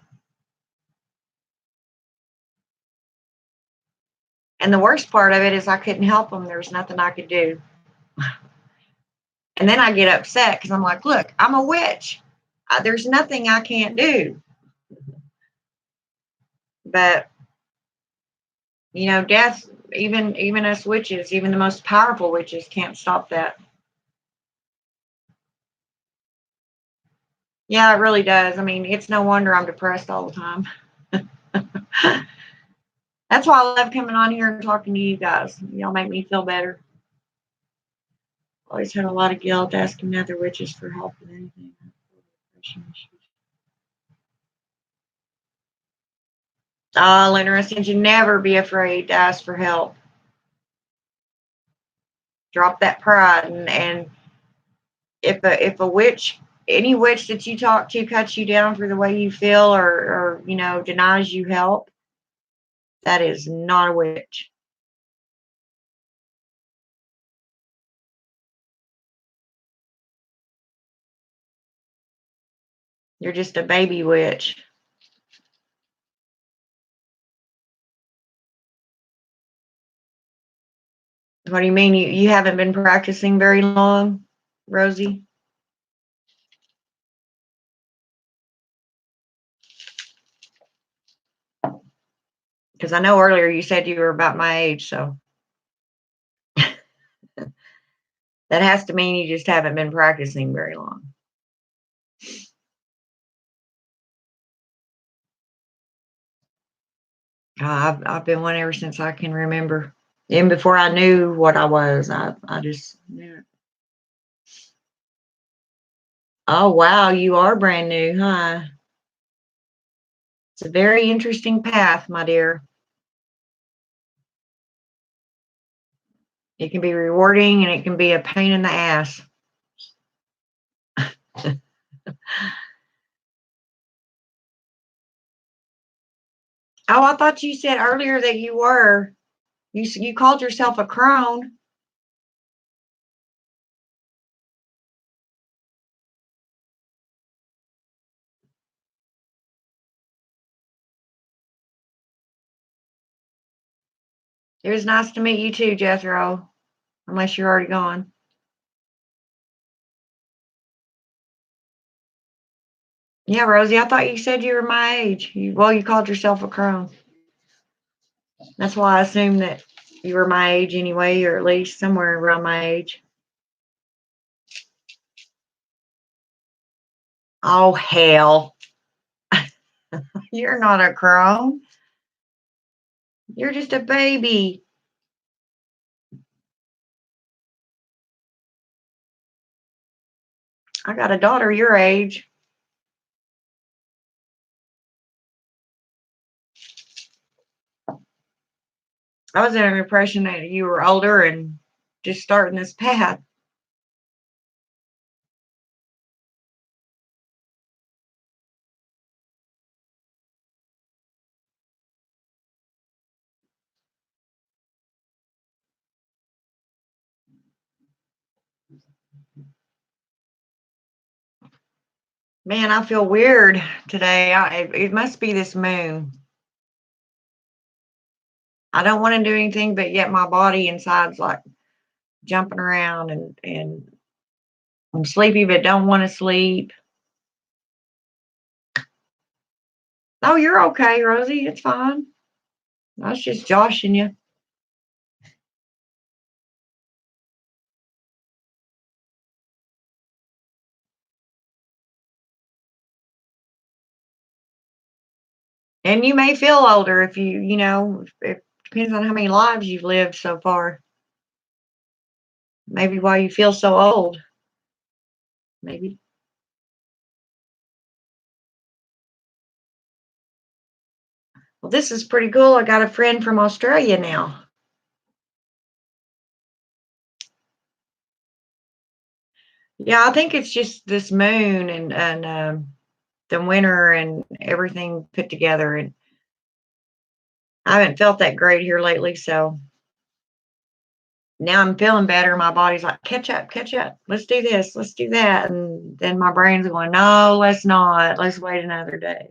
And the worst part of it is I couldn't help them. There was nothing I could do. And then I get upset because I'm like, look, I'm a witch. There's nothing I can't do. But death, even us witches, even the most powerful witches can't stop that. Yeah, it really does. I mean, it's no wonder I'm depressed all the time. That's why I love coming on here and talking to you guys. Y'all make me feel better. Always had a lot of guilt asking other witches for help with anything. Oh, interesting. You never be afraid to ask for help. Drop that pride, and if a witch, any witch that you talk to cuts you down for the way you feel, or denies you help, that is not a witch. You're just a baby witch. What do you mean you haven't been practicing very long, Rosie? Because I know earlier you said you were about my age, so that has to mean you just haven't been practicing very long. I've been one ever since I can remember. Even before I knew what I was, I just knew it. Oh wow, you are brand new, huh? It's a very interesting path, my dear. It can be rewarding and it can be a pain in the ass. Oh, I thought you said earlier that you were. You called yourself a crone. It was nice to meet you too, Jethro. Unless you're already gone. Yeah, Rosie, I thought you said you were my age. You called yourself a crone. That's why I assumed that you were my age anyway, or at least somewhere around my age. Oh, hell. You're not a crone. You're just a baby. I got a daughter your age. I was under the impression that you were older and just starting this path. Man, I feel weird today. It must be this moon. I don't want to do anything, but yet my body inside's like jumping around, and I'm sleepy but don't want to sleep. Oh, you're okay, Rosie. It's fine. I was just joshing you. And you may feel older if it depends on how many lives you've lived so far. Maybe why you feel so old. Maybe. Well, this is pretty cool. I got a friend from Australia now. Yeah, I think it's just this moon and the winter and everything put together. And I haven't felt that great here lately, so now I'm feeling better. My body's like, catch up, catch up. Let's do this, let's do that. And then my brain's going, no, let's not. Let's wait another day.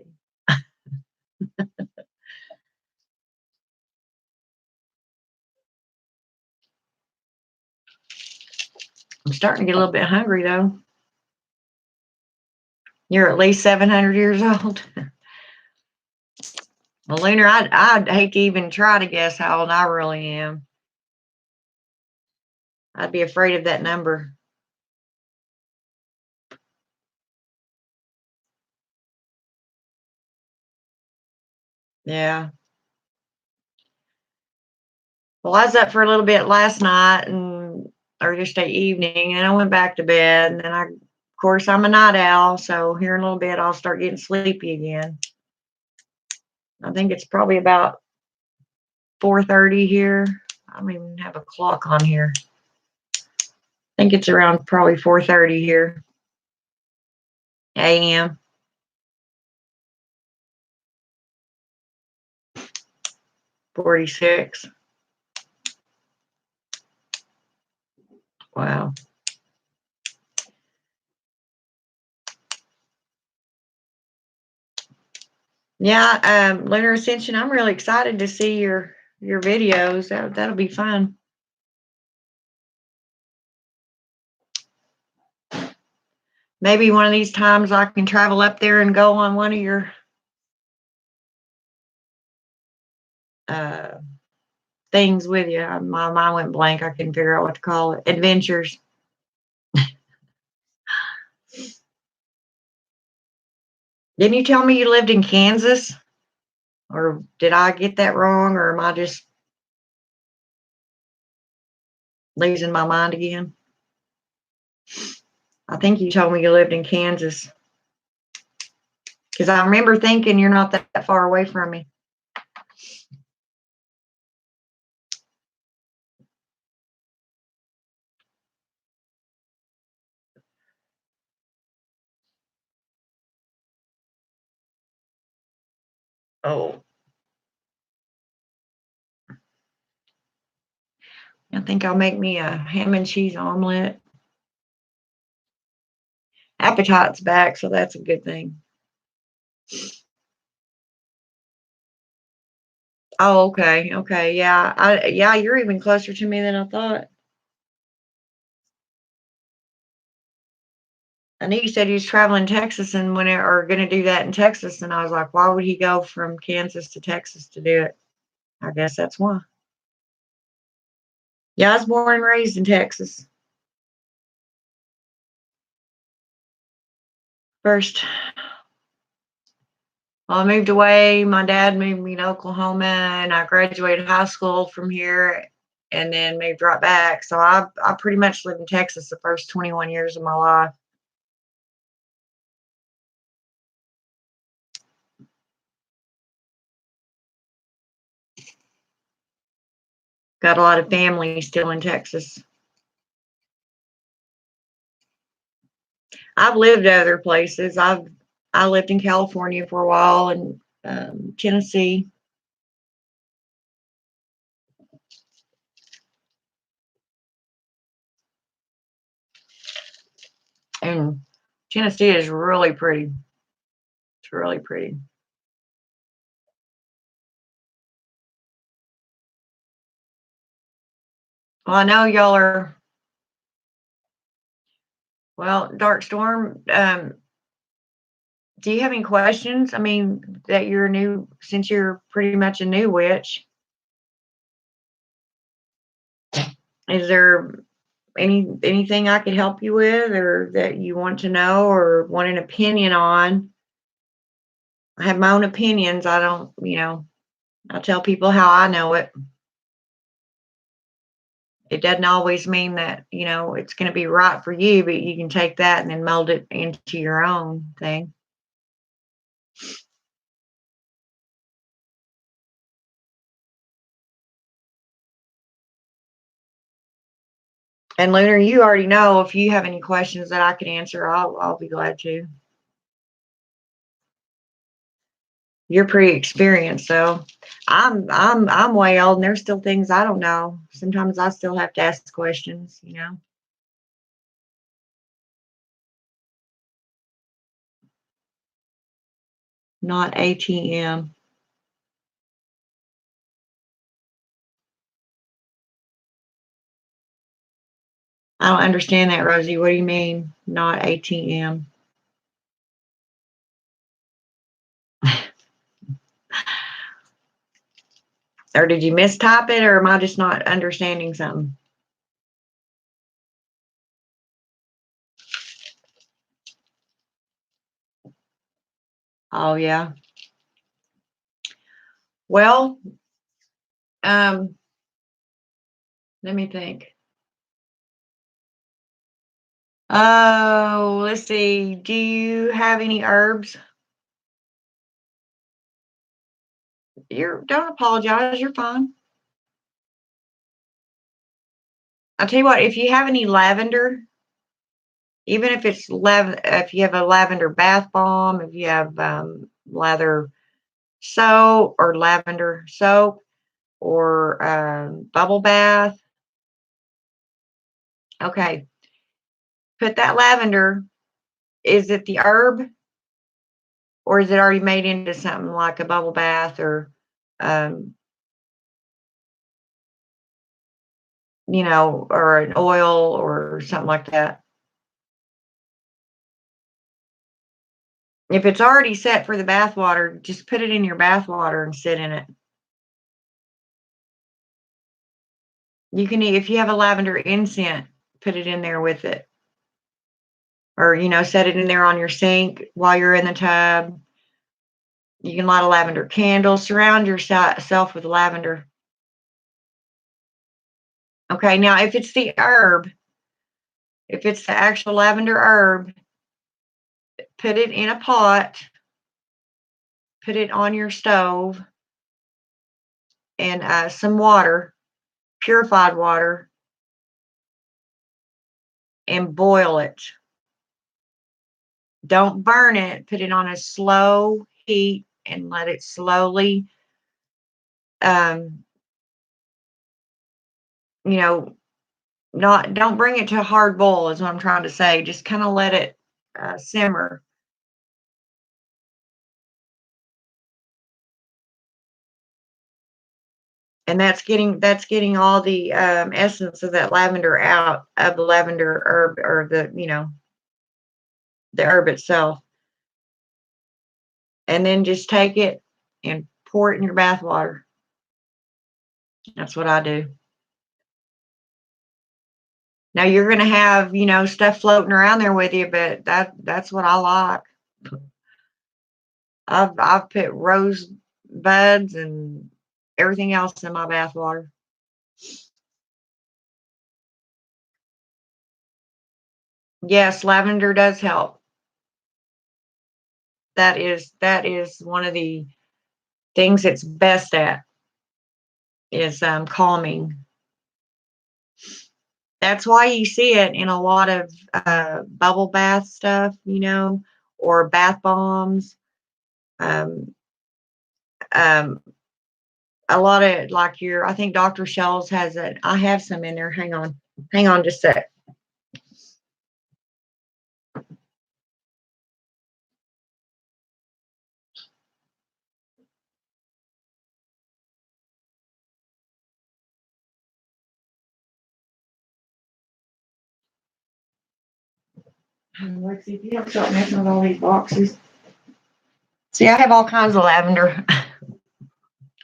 I'm starting to get a little bit hungry though. You're at least 700 years old. Well, Lunar, I'd hate to even try to guess how old I really am. I'd be afraid of that number. Yeah. Well, I was up for a little bit last night or yesterday evening, and I went back to bed. And then of course, I'm a night owl, so here in a little bit, I'll start getting sleepy again. I think it's probably about 4:30 here. I don't even have a clock on here. I think it's around probably 4:30 here, a.m. 46. Wow. Yeah, Lunar Ascension, I'm really excited to see your videos. That'll be fun. Maybe one of these times I can travel up there and go on one of your uh, things with you. My mind went blank. I couldn't figure out what to call it. Adventures. Didn't you tell me you lived in Kansas? Or did I get that wrong? Or am I just losing my mind again? I think you told me you lived in Kansas. Because I remember thinking you're not that far away from me. Oh, I think I'll make me a ham and cheese omelet. Appetite's back, so that's a good thing. Oh, okay, okay, yeah, you're even closer to me than I thought. I knew you said he was traveling Texas and or going to do that in Texas, and I was like, why would he go from Kansas to Texas to do it? I guess that's why. Yeah, I was born and raised in Texas. First, well, I moved away. My dad moved me to Oklahoma, and I graduated high school from here, and then moved right back. So I pretty much lived in Texas the first 21 years of my life. Got a lot of family still in Texas. I've lived other places. I lived in California for a while and Tennessee. And Tennessee is really pretty. It's really pretty. Well, I know y'all are, well, Dark Storm, do you have any questions? I mean, that you're new, since you're pretty much a new witch. Is there anything I could help you with, or that you want to know or want an opinion on? I have my own opinions. I don't, I tell people how I know it. It doesn't always mean that, it's going to be right for you, but you can take that and then mold it into your own thing. And Lunar, you already know if you have any questions that I can answer, I'll be glad to. You're pretty experienced, so I'm way old, and there's still things I don't know. Sometimes I still have to ask questions. Not ATM. I don't understand that, Rosie. What do you mean, not ATM? Or did you mistype it, or am I just not understanding something? Oh, yeah. Well, let me think. Oh, let's see. Do you have any herbs? Don't apologize. You're fine. I'll tell you what, if you have any lavender, even if it's if you have a lavender bath bomb, if you have lather soap or lavender soap or bubble bath, okay, put that lavender. Is it the herb, or is it already made into something like a bubble bath, or um, or an oil or something like that? If it's already set for the bath water, just put it in your bath water and sit in it. You can, if you have a lavender incense, put it in there with it. Or, set it in there on your sink while you're in the tub. You can light a lavender candle. Surround yourself with lavender. Okay, now if it's the herb, if it's the actual lavender herb, put it in a pot, put it on your stove, and some water, purified water, and boil it. Don't burn it. Put it on a slow heat and let it slowly, um, don't bring it to a hard boil is what I'm trying to say. Just kind of let it simmer. And that's getting all the essence of that lavender out of the lavender herb, or the herb itself. And then just take it and pour it in your bath water. That's what I do. Now you're gonna have, stuff floating around there with you, but that's what I like. I've put rose buds and everything else in my bath water. Yes, lavender does help. That is one of the things it's best at, is calming. That's why you see it in a lot of bubble bath stuff, or bath bombs. Um, um, a lot of, like, I think Dr. Scholl's has it. I have some in there. Hang on just a sec. Let's see if you have something messing with all these boxes. See, I have all kinds of lavender.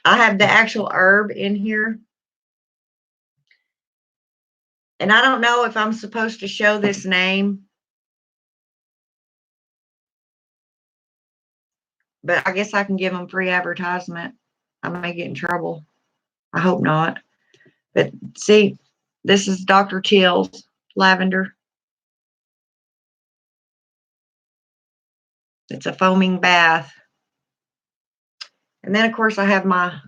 I have the actual herb in here. And I don't know if I'm supposed to show this name, but I guess I can give them free advertisement. I may get in trouble. I hope not. But see, this is Dr. Till's lavender. It's a foaming bath. And then, of course, I have my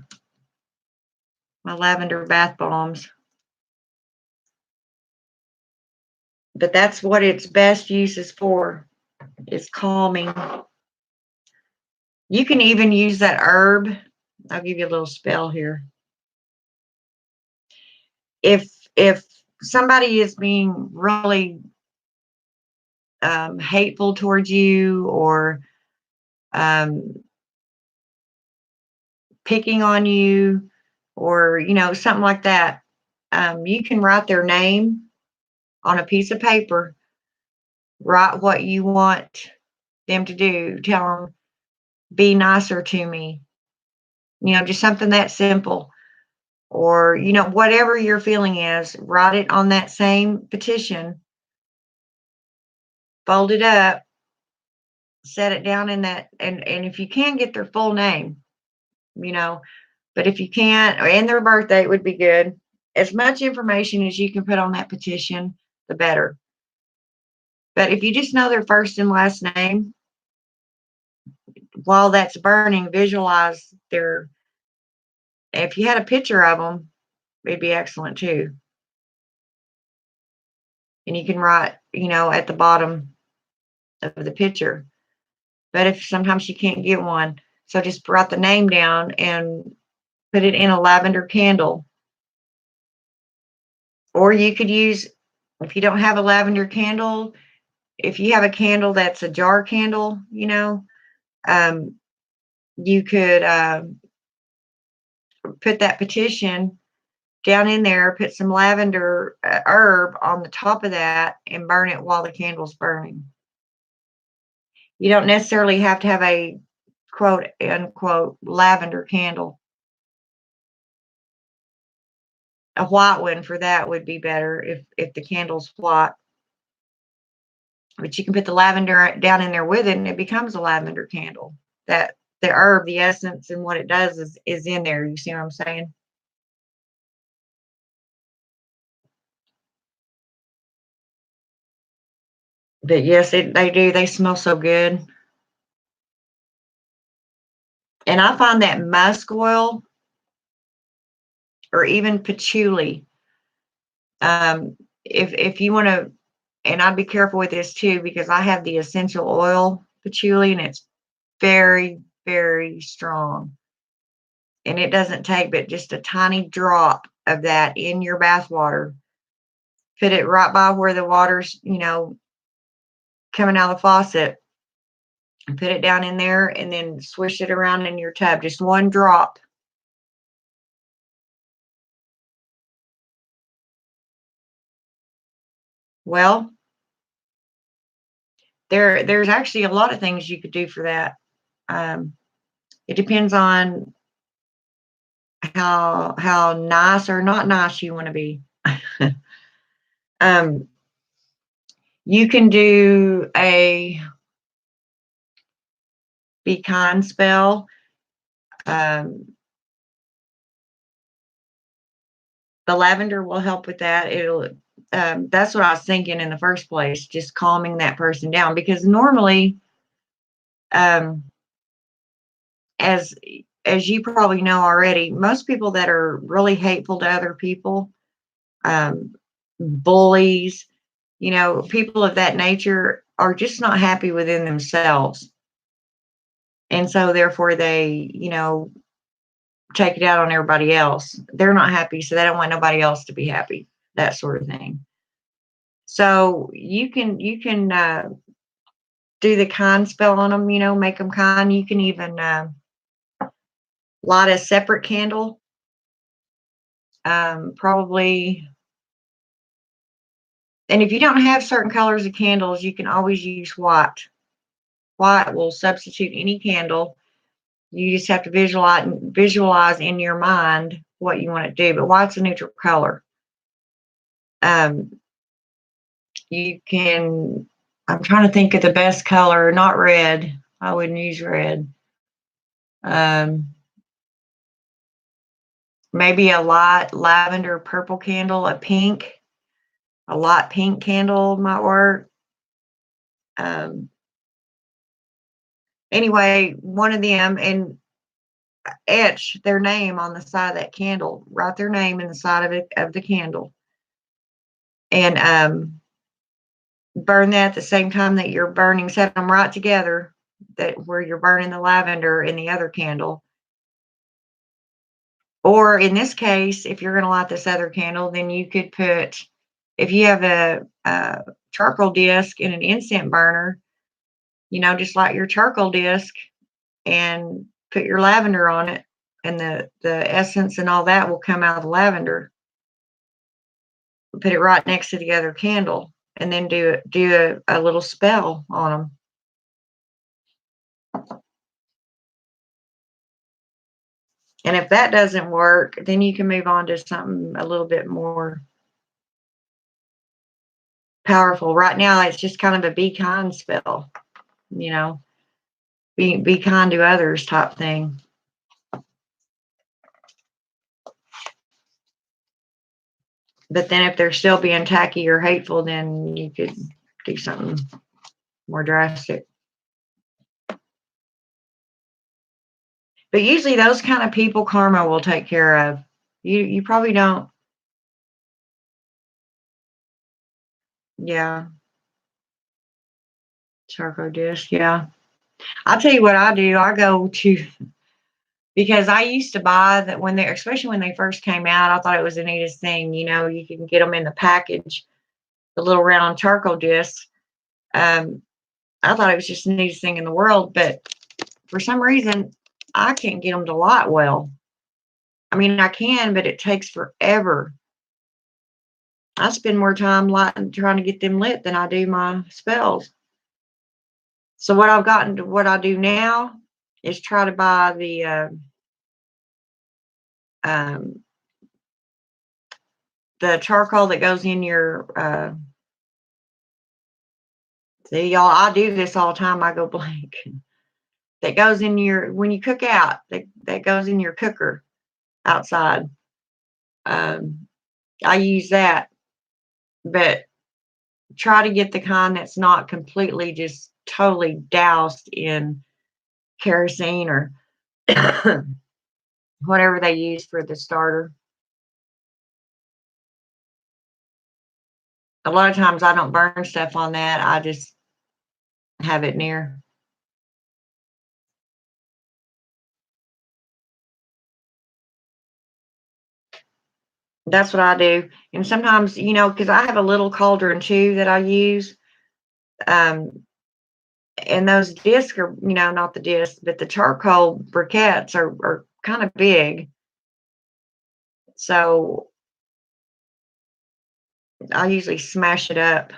lavender bath bombs. But that's what its best use is for, is calming. You can even use that herb. I'll give you a little spell here. If somebody is being really hateful towards you, or picking on you, or something like that, you can write their name on a piece of paper. Write what you want them to do. Tell them, be nicer to me. Just something that simple. Or whatever your feeling is, write it on that same petition, fold it up, set it down in that, and if you can, get their full name, but if you can't, and their birthday, would be good. As much information as you can put on that petition, the better. But if you just know their first and last name, while that's burning, visualize if you had a picture of them, it'd be excellent too. And you can write, at the bottom of the picture. But if sometimes you can't get one, so just write the name down and put it in a lavender candle. Or you could use, if you don't have a lavender candle, if you have a candle that's a jar candle, you could put that petition down in there, put some lavender herb on the top of that, and burn it while the candle's burning. You don't necessarily have to have a quote unquote lavender candle. A white one for that would be better if the candle's white. But you can put the lavender down in there with it, and it becomes a lavender candle. That the herb, the essence, and what it does is in there. You see what I'm saying? But yes, they do. They smell so good. And I find that musk oil, or even patchouli, if you want to, and I'd be careful with this too, because I have the essential oil patchouli, and it's very, very strong. And it doesn't take but just a tiny drop of that in your bath water. Put it right by where the water's, coming out of the faucet, and put it down in there, and then swish it around in your tub. Just one drop. Well, there's actually a lot of things you could do for that. It depends on how nice or not nice you want to be. um, you can do a be kind spell. The lavender will help with that. That's what I was thinking in the first place, just calming that person down, because normally, as you probably know already, most people that are really hateful to other people, bullies, people of that nature, are just not happy within themselves. And so therefore they, take it out on everybody else. They're not happy, so they don't want nobody else to be happy, that sort of thing. So you can do the kind spell on them, make them kind. You can even light a separate candle, probably. And if you don't have certain colors of candles, you can always use white. White will substitute any candle. You just have to visualize in your mind what you want to do. But white's a neutral color. Um, you can, I'm trying to think of the best color, not red. I wouldn't use red. Maybe a light lavender purple candle, a light pink candle might work. Anyway, one of them, and etch their name on the side of that candle. Write their name in the side of it of the candle, and burn that at the same time that you're burning. Set them right together, that where you're burning the lavender in the other candle. Or in this case, if you're going to light this other candle, then you could put, if you have a charcoal disc and an incense burner, just light your charcoal disc and put your lavender on it, and the essence and all that will come out of the lavender. Put it right next to the other candle, and then do a little spell on them. And if that doesn't work, then you can move on to something a little bit more powerful. Right now, it's just kind of a be kind spell, be kind to others type thing. But then if they're still being tacky or hateful, then you could do something more drastic. But usually those kind of people, karma will take care of. You probably don't. Yeah. Charcoal disc. Yeah. I'll tell you what I do. I go to, because I used to buy that when especially when they first came out, I thought it was the neatest thing. You can get them in the package, the little round charcoal discs. I thought it was just the neatest thing in the world, but for some reason, I can't get them to light well. I mean, I can, but it takes forever. I spend more time lighting, trying to get them lit than I do my spells. So what I've gotten to, what I do now is try to buy um, the charcoal that goes in your, see y'all, I do this all the time. I go blank. That goes in your, when you cook out, that goes in your cooker outside. I use that, but try to get the kind that's not completely just totally doused in kerosene or whatever they use for the starter. A lot of times I don't burn stuff on that. I just have it near. That's what I do. And sometimes, because I have a little cauldron too that I use. Um, and those discs are, not the discs, but the charcoal briquettes are kind of big. So I usually smash it up.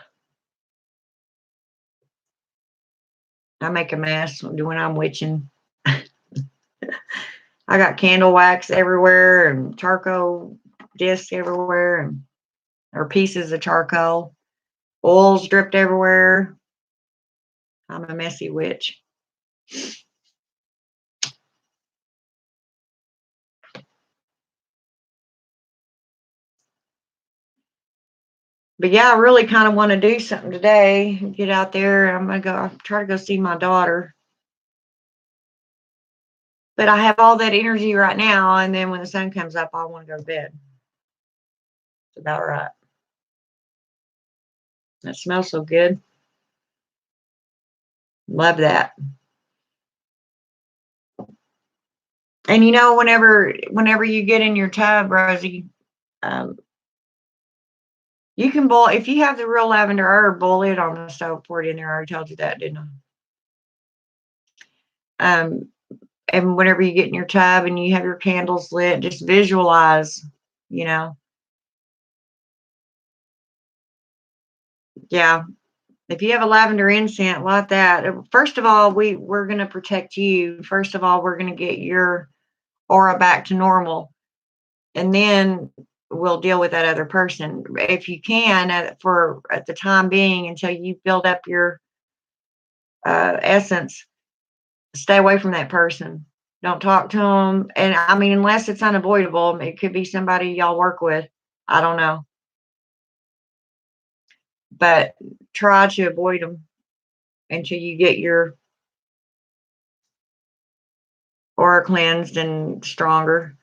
I make a mess when I'm witching. I got candle wax everywhere and charcoal discs everywhere, or pieces of charcoal. Oils dripped everywhere. I'm a messy witch. But yeah, I really kind of want to do something today. Get out there. I'm gonna go. Try to go see my daughter. But I have all that energy right now, and then when the sun comes up, I want to go to bed. It's about right. That smells so good. Love that. And whenever you get in your tub, Rosie, you can boil, if you have the real lavender herb, boil it on the stove, pour it in there. I already told you that, didn't I? And whenever you get in your tub and you have your candles lit, just visualize, yeah. If you have a lavender incense, light that. First of all, we're going to protect you. First of all, we're going to get your aura back to normal. And then will deal with that other person. If you can, at the time being, until you build up your essence, stay away from that person. Don't talk to them. And I mean, unless it's unavoidable, it could be somebody y'all work with. I don't know. But try to avoid them until you get your aura cleansed and stronger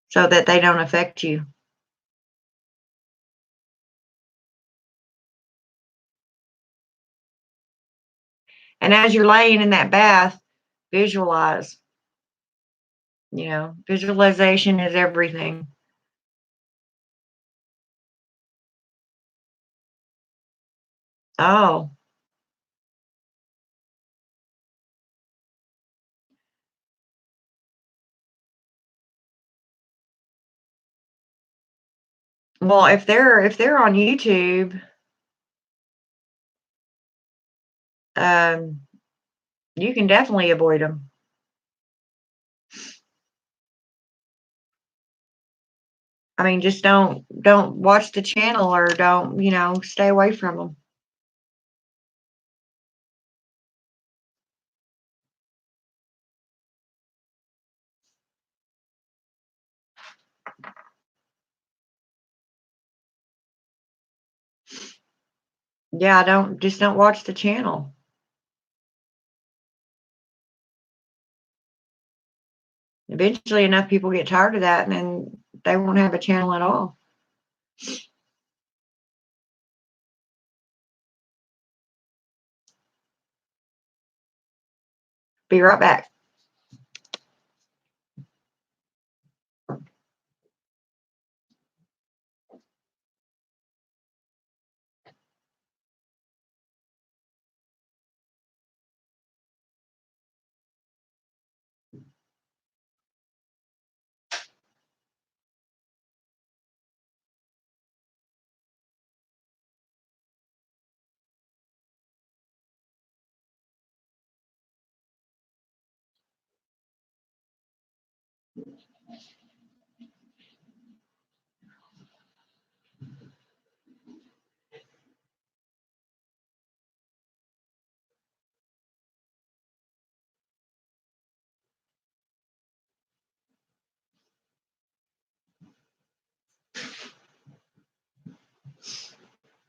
so that they don't affect you. And as you're laying in that bath, visualize. Visualization is everything. Oh, well, if they're on YouTube, um, you can definitely avoid them. I mean, just don't watch the channel, or don't, stay away from them. Yeah, don't watch the channel. Eventually enough people get tired of that, and then they won't have a channel at all. Be right back.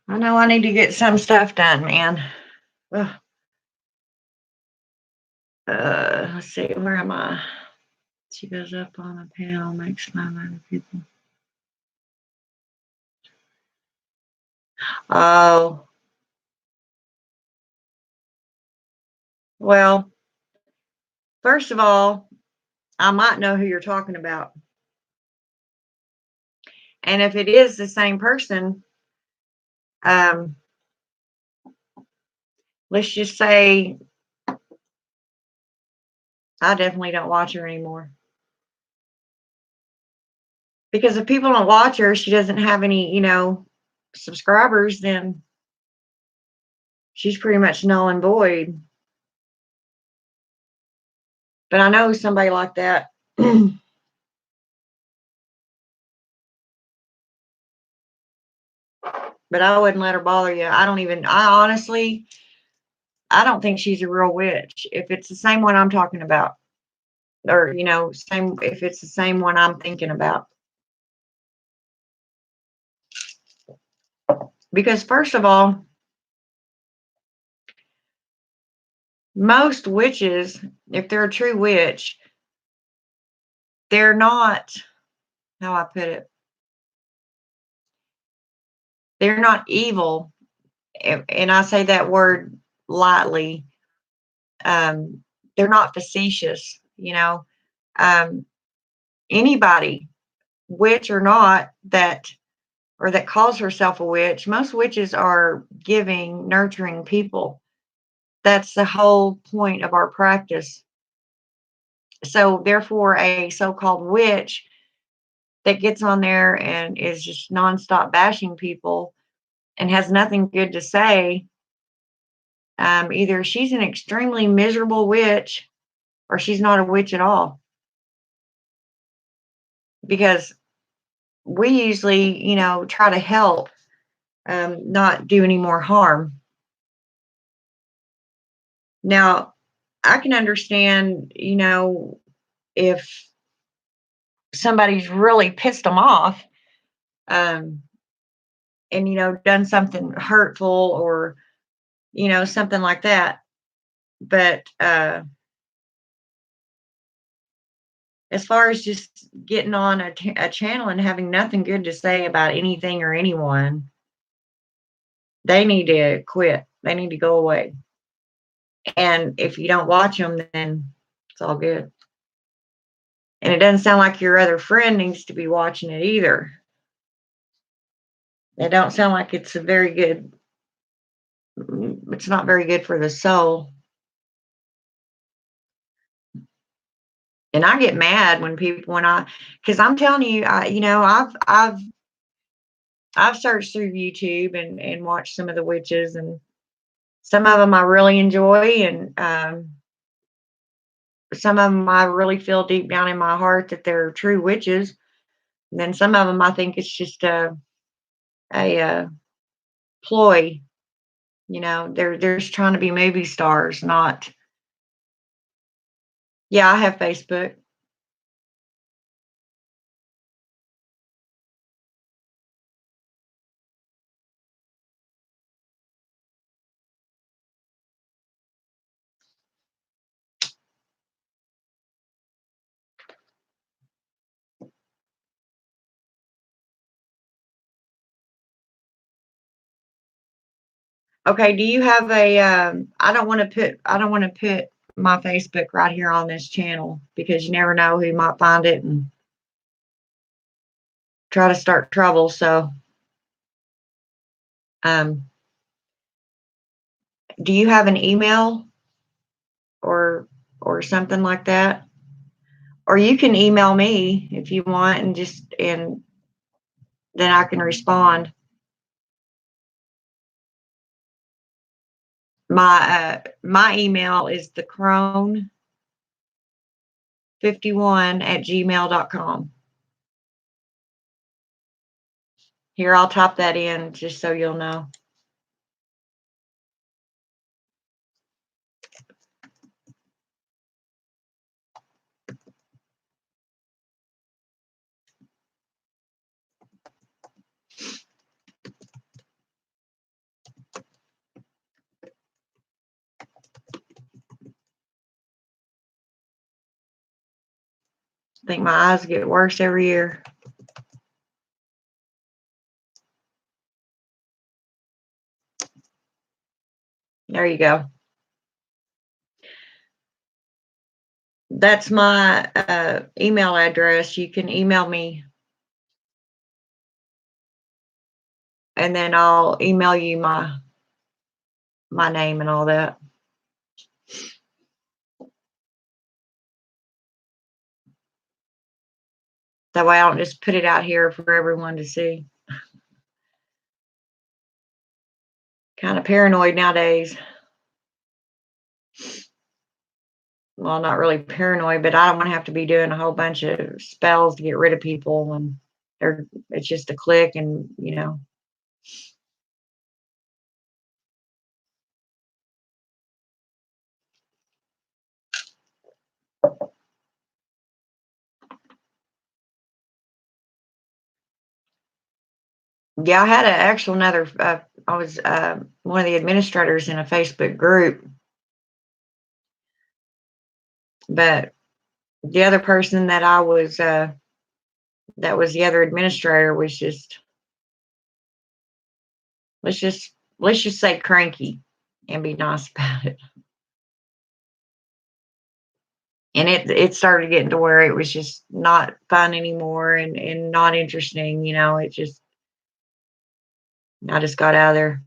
I know I need to get some stuff done, man. Ugh. Let's see, where am I? She goes up on a panel, makes fun of other people. Oh, well, first of all, I might know who you're talking about. And if it is the same person, um, let's just say I definitely don't watch her anymore. Because if people don't watch her, she doesn't have any, subscribers, then she's pretty much null and void. But I know somebody like that. But I wouldn't let her bother you. I honestly, I don't think she's a real witch. If it's the same one I'm talking about, or, if it's the same one I'm thinking about. Because first of all, most witches, if they're a true witch, they're not, how I put it, they're not evil. And I say that word lightly. They're not facetious, Um, anybody, witch or not, that calls herself a witch, most witches are giving, nurturing people. That's the whole point of our practice. So therefore, a so-called witch that gets on there and is just nonstop bashing people and has nothing good to say, either she's an extremely miserable witch or she's not a witch at all. Because we usually, try to help, not do any more harm. Now, I can understand, if somebody's really pissed them off, um, and, done something hurtful or, something like that. But as far as just getting on a channel and having nothing good to say about anything or anyone, they need to quit. They need to go away. And if you don't watch them, then it's all good. And it doesn't sound like your other friend needs to be watching it either. It don't sound like it's a very good. It's not very good for the soul. And I get mad when people because I'm telling you, I've searched through YouTube and watched some of the witches, and some of them I really enjoy, and some of them I really feel deep down in my heart that they're true witches. And then some of them I think it's just a ploy. They're just trying to be movie stars, not. Yeah, I have Facebook. Okay, do you have I don't want to put my Facebook right here on this channel because you never know who might find it and try to start trouble. So, um, do you have an email or something like that? Or you can email me if you want, and then I can respond. My email is thecrone51@gmail.com. Here, I'll type that in just so you'll know. I think my eyes get worse every year. There you go. That's my email address. You can email me, and then I'll email you my name and all that. That way I don't just put it out here for everyone to see. Kind of paranoid nowadays. Well, not really paranoid, but I don't want to have to be doing a whole bunch of spells to get rid of people when it's just a click, and yeah, I had an actual another. I was one of the administrators in a Facebook group, but the other person that was the other administrator was just, let's just say, cranky and be nice about it. And it started getting to where it was just not fun anymore, and not interesting. I just got out of there.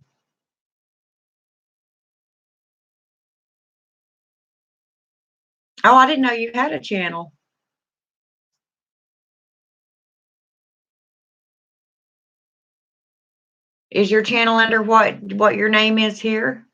Oh, I didn't know you had a channel. Is your channel under what your name is here?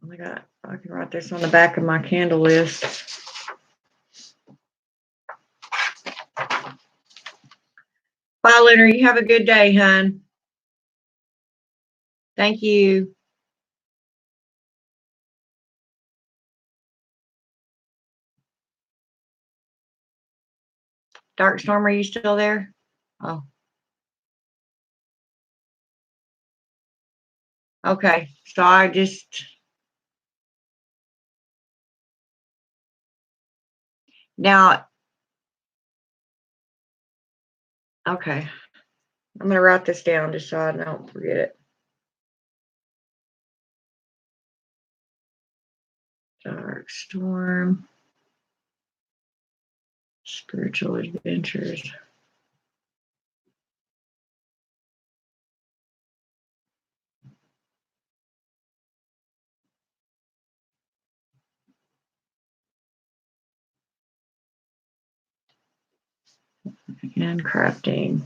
I can write this on the back of my candle list. Bye, Lunar. You have a good day, hon. Thank you. Dark Storm, are you still there? Oh. Okay. So I just... Now, okay. I'm going to write this down just so I don't forget it. Dark Storm. Spiritual adventures. And crafting.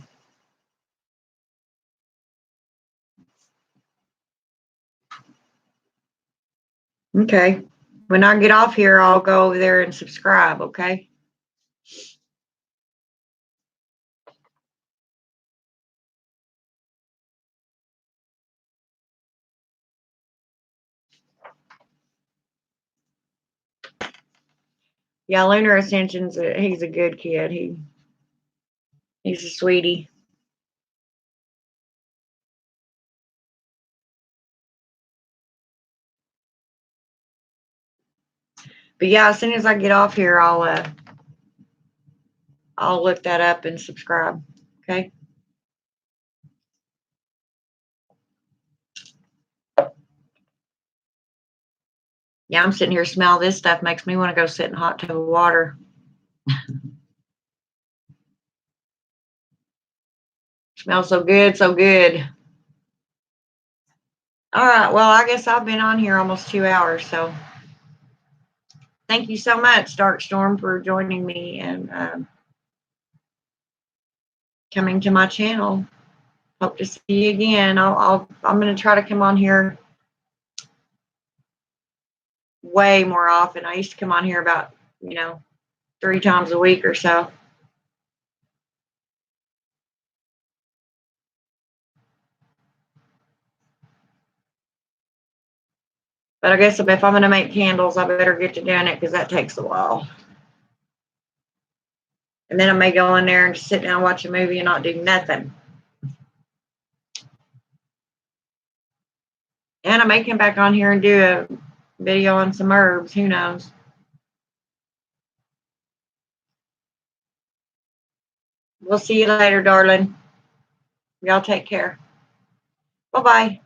Okay. When I get off here, I'll go over there and subscribe, okay? Yeah, Lunar Ascension's he's a good kid. He's a sweetie. But yeah, as soon as I get off here, I'll look that up and subscribe. Okay. Yeah, I'm sitting here smelling this stuff. Makes me want to go sit in a hot tub of water. Smells so good, so good. All right. Well, I guess I've been on here almost 2 hours. So thank you so much, Dark Storm, for joining me and coming to my channel. Hope to see you again. I'm going to try to come on here way more often. I used to come on here about, 3 times a week or so. But I guess if I'm going to make candles, I better get to doing it because that takes a while. And then I may go in there and just sit down and watch a movie and not do nothing. And I may come back on here and do a video on some herbs. Who knows? We'll see you later, darling. Y'all take care. Bye-bye.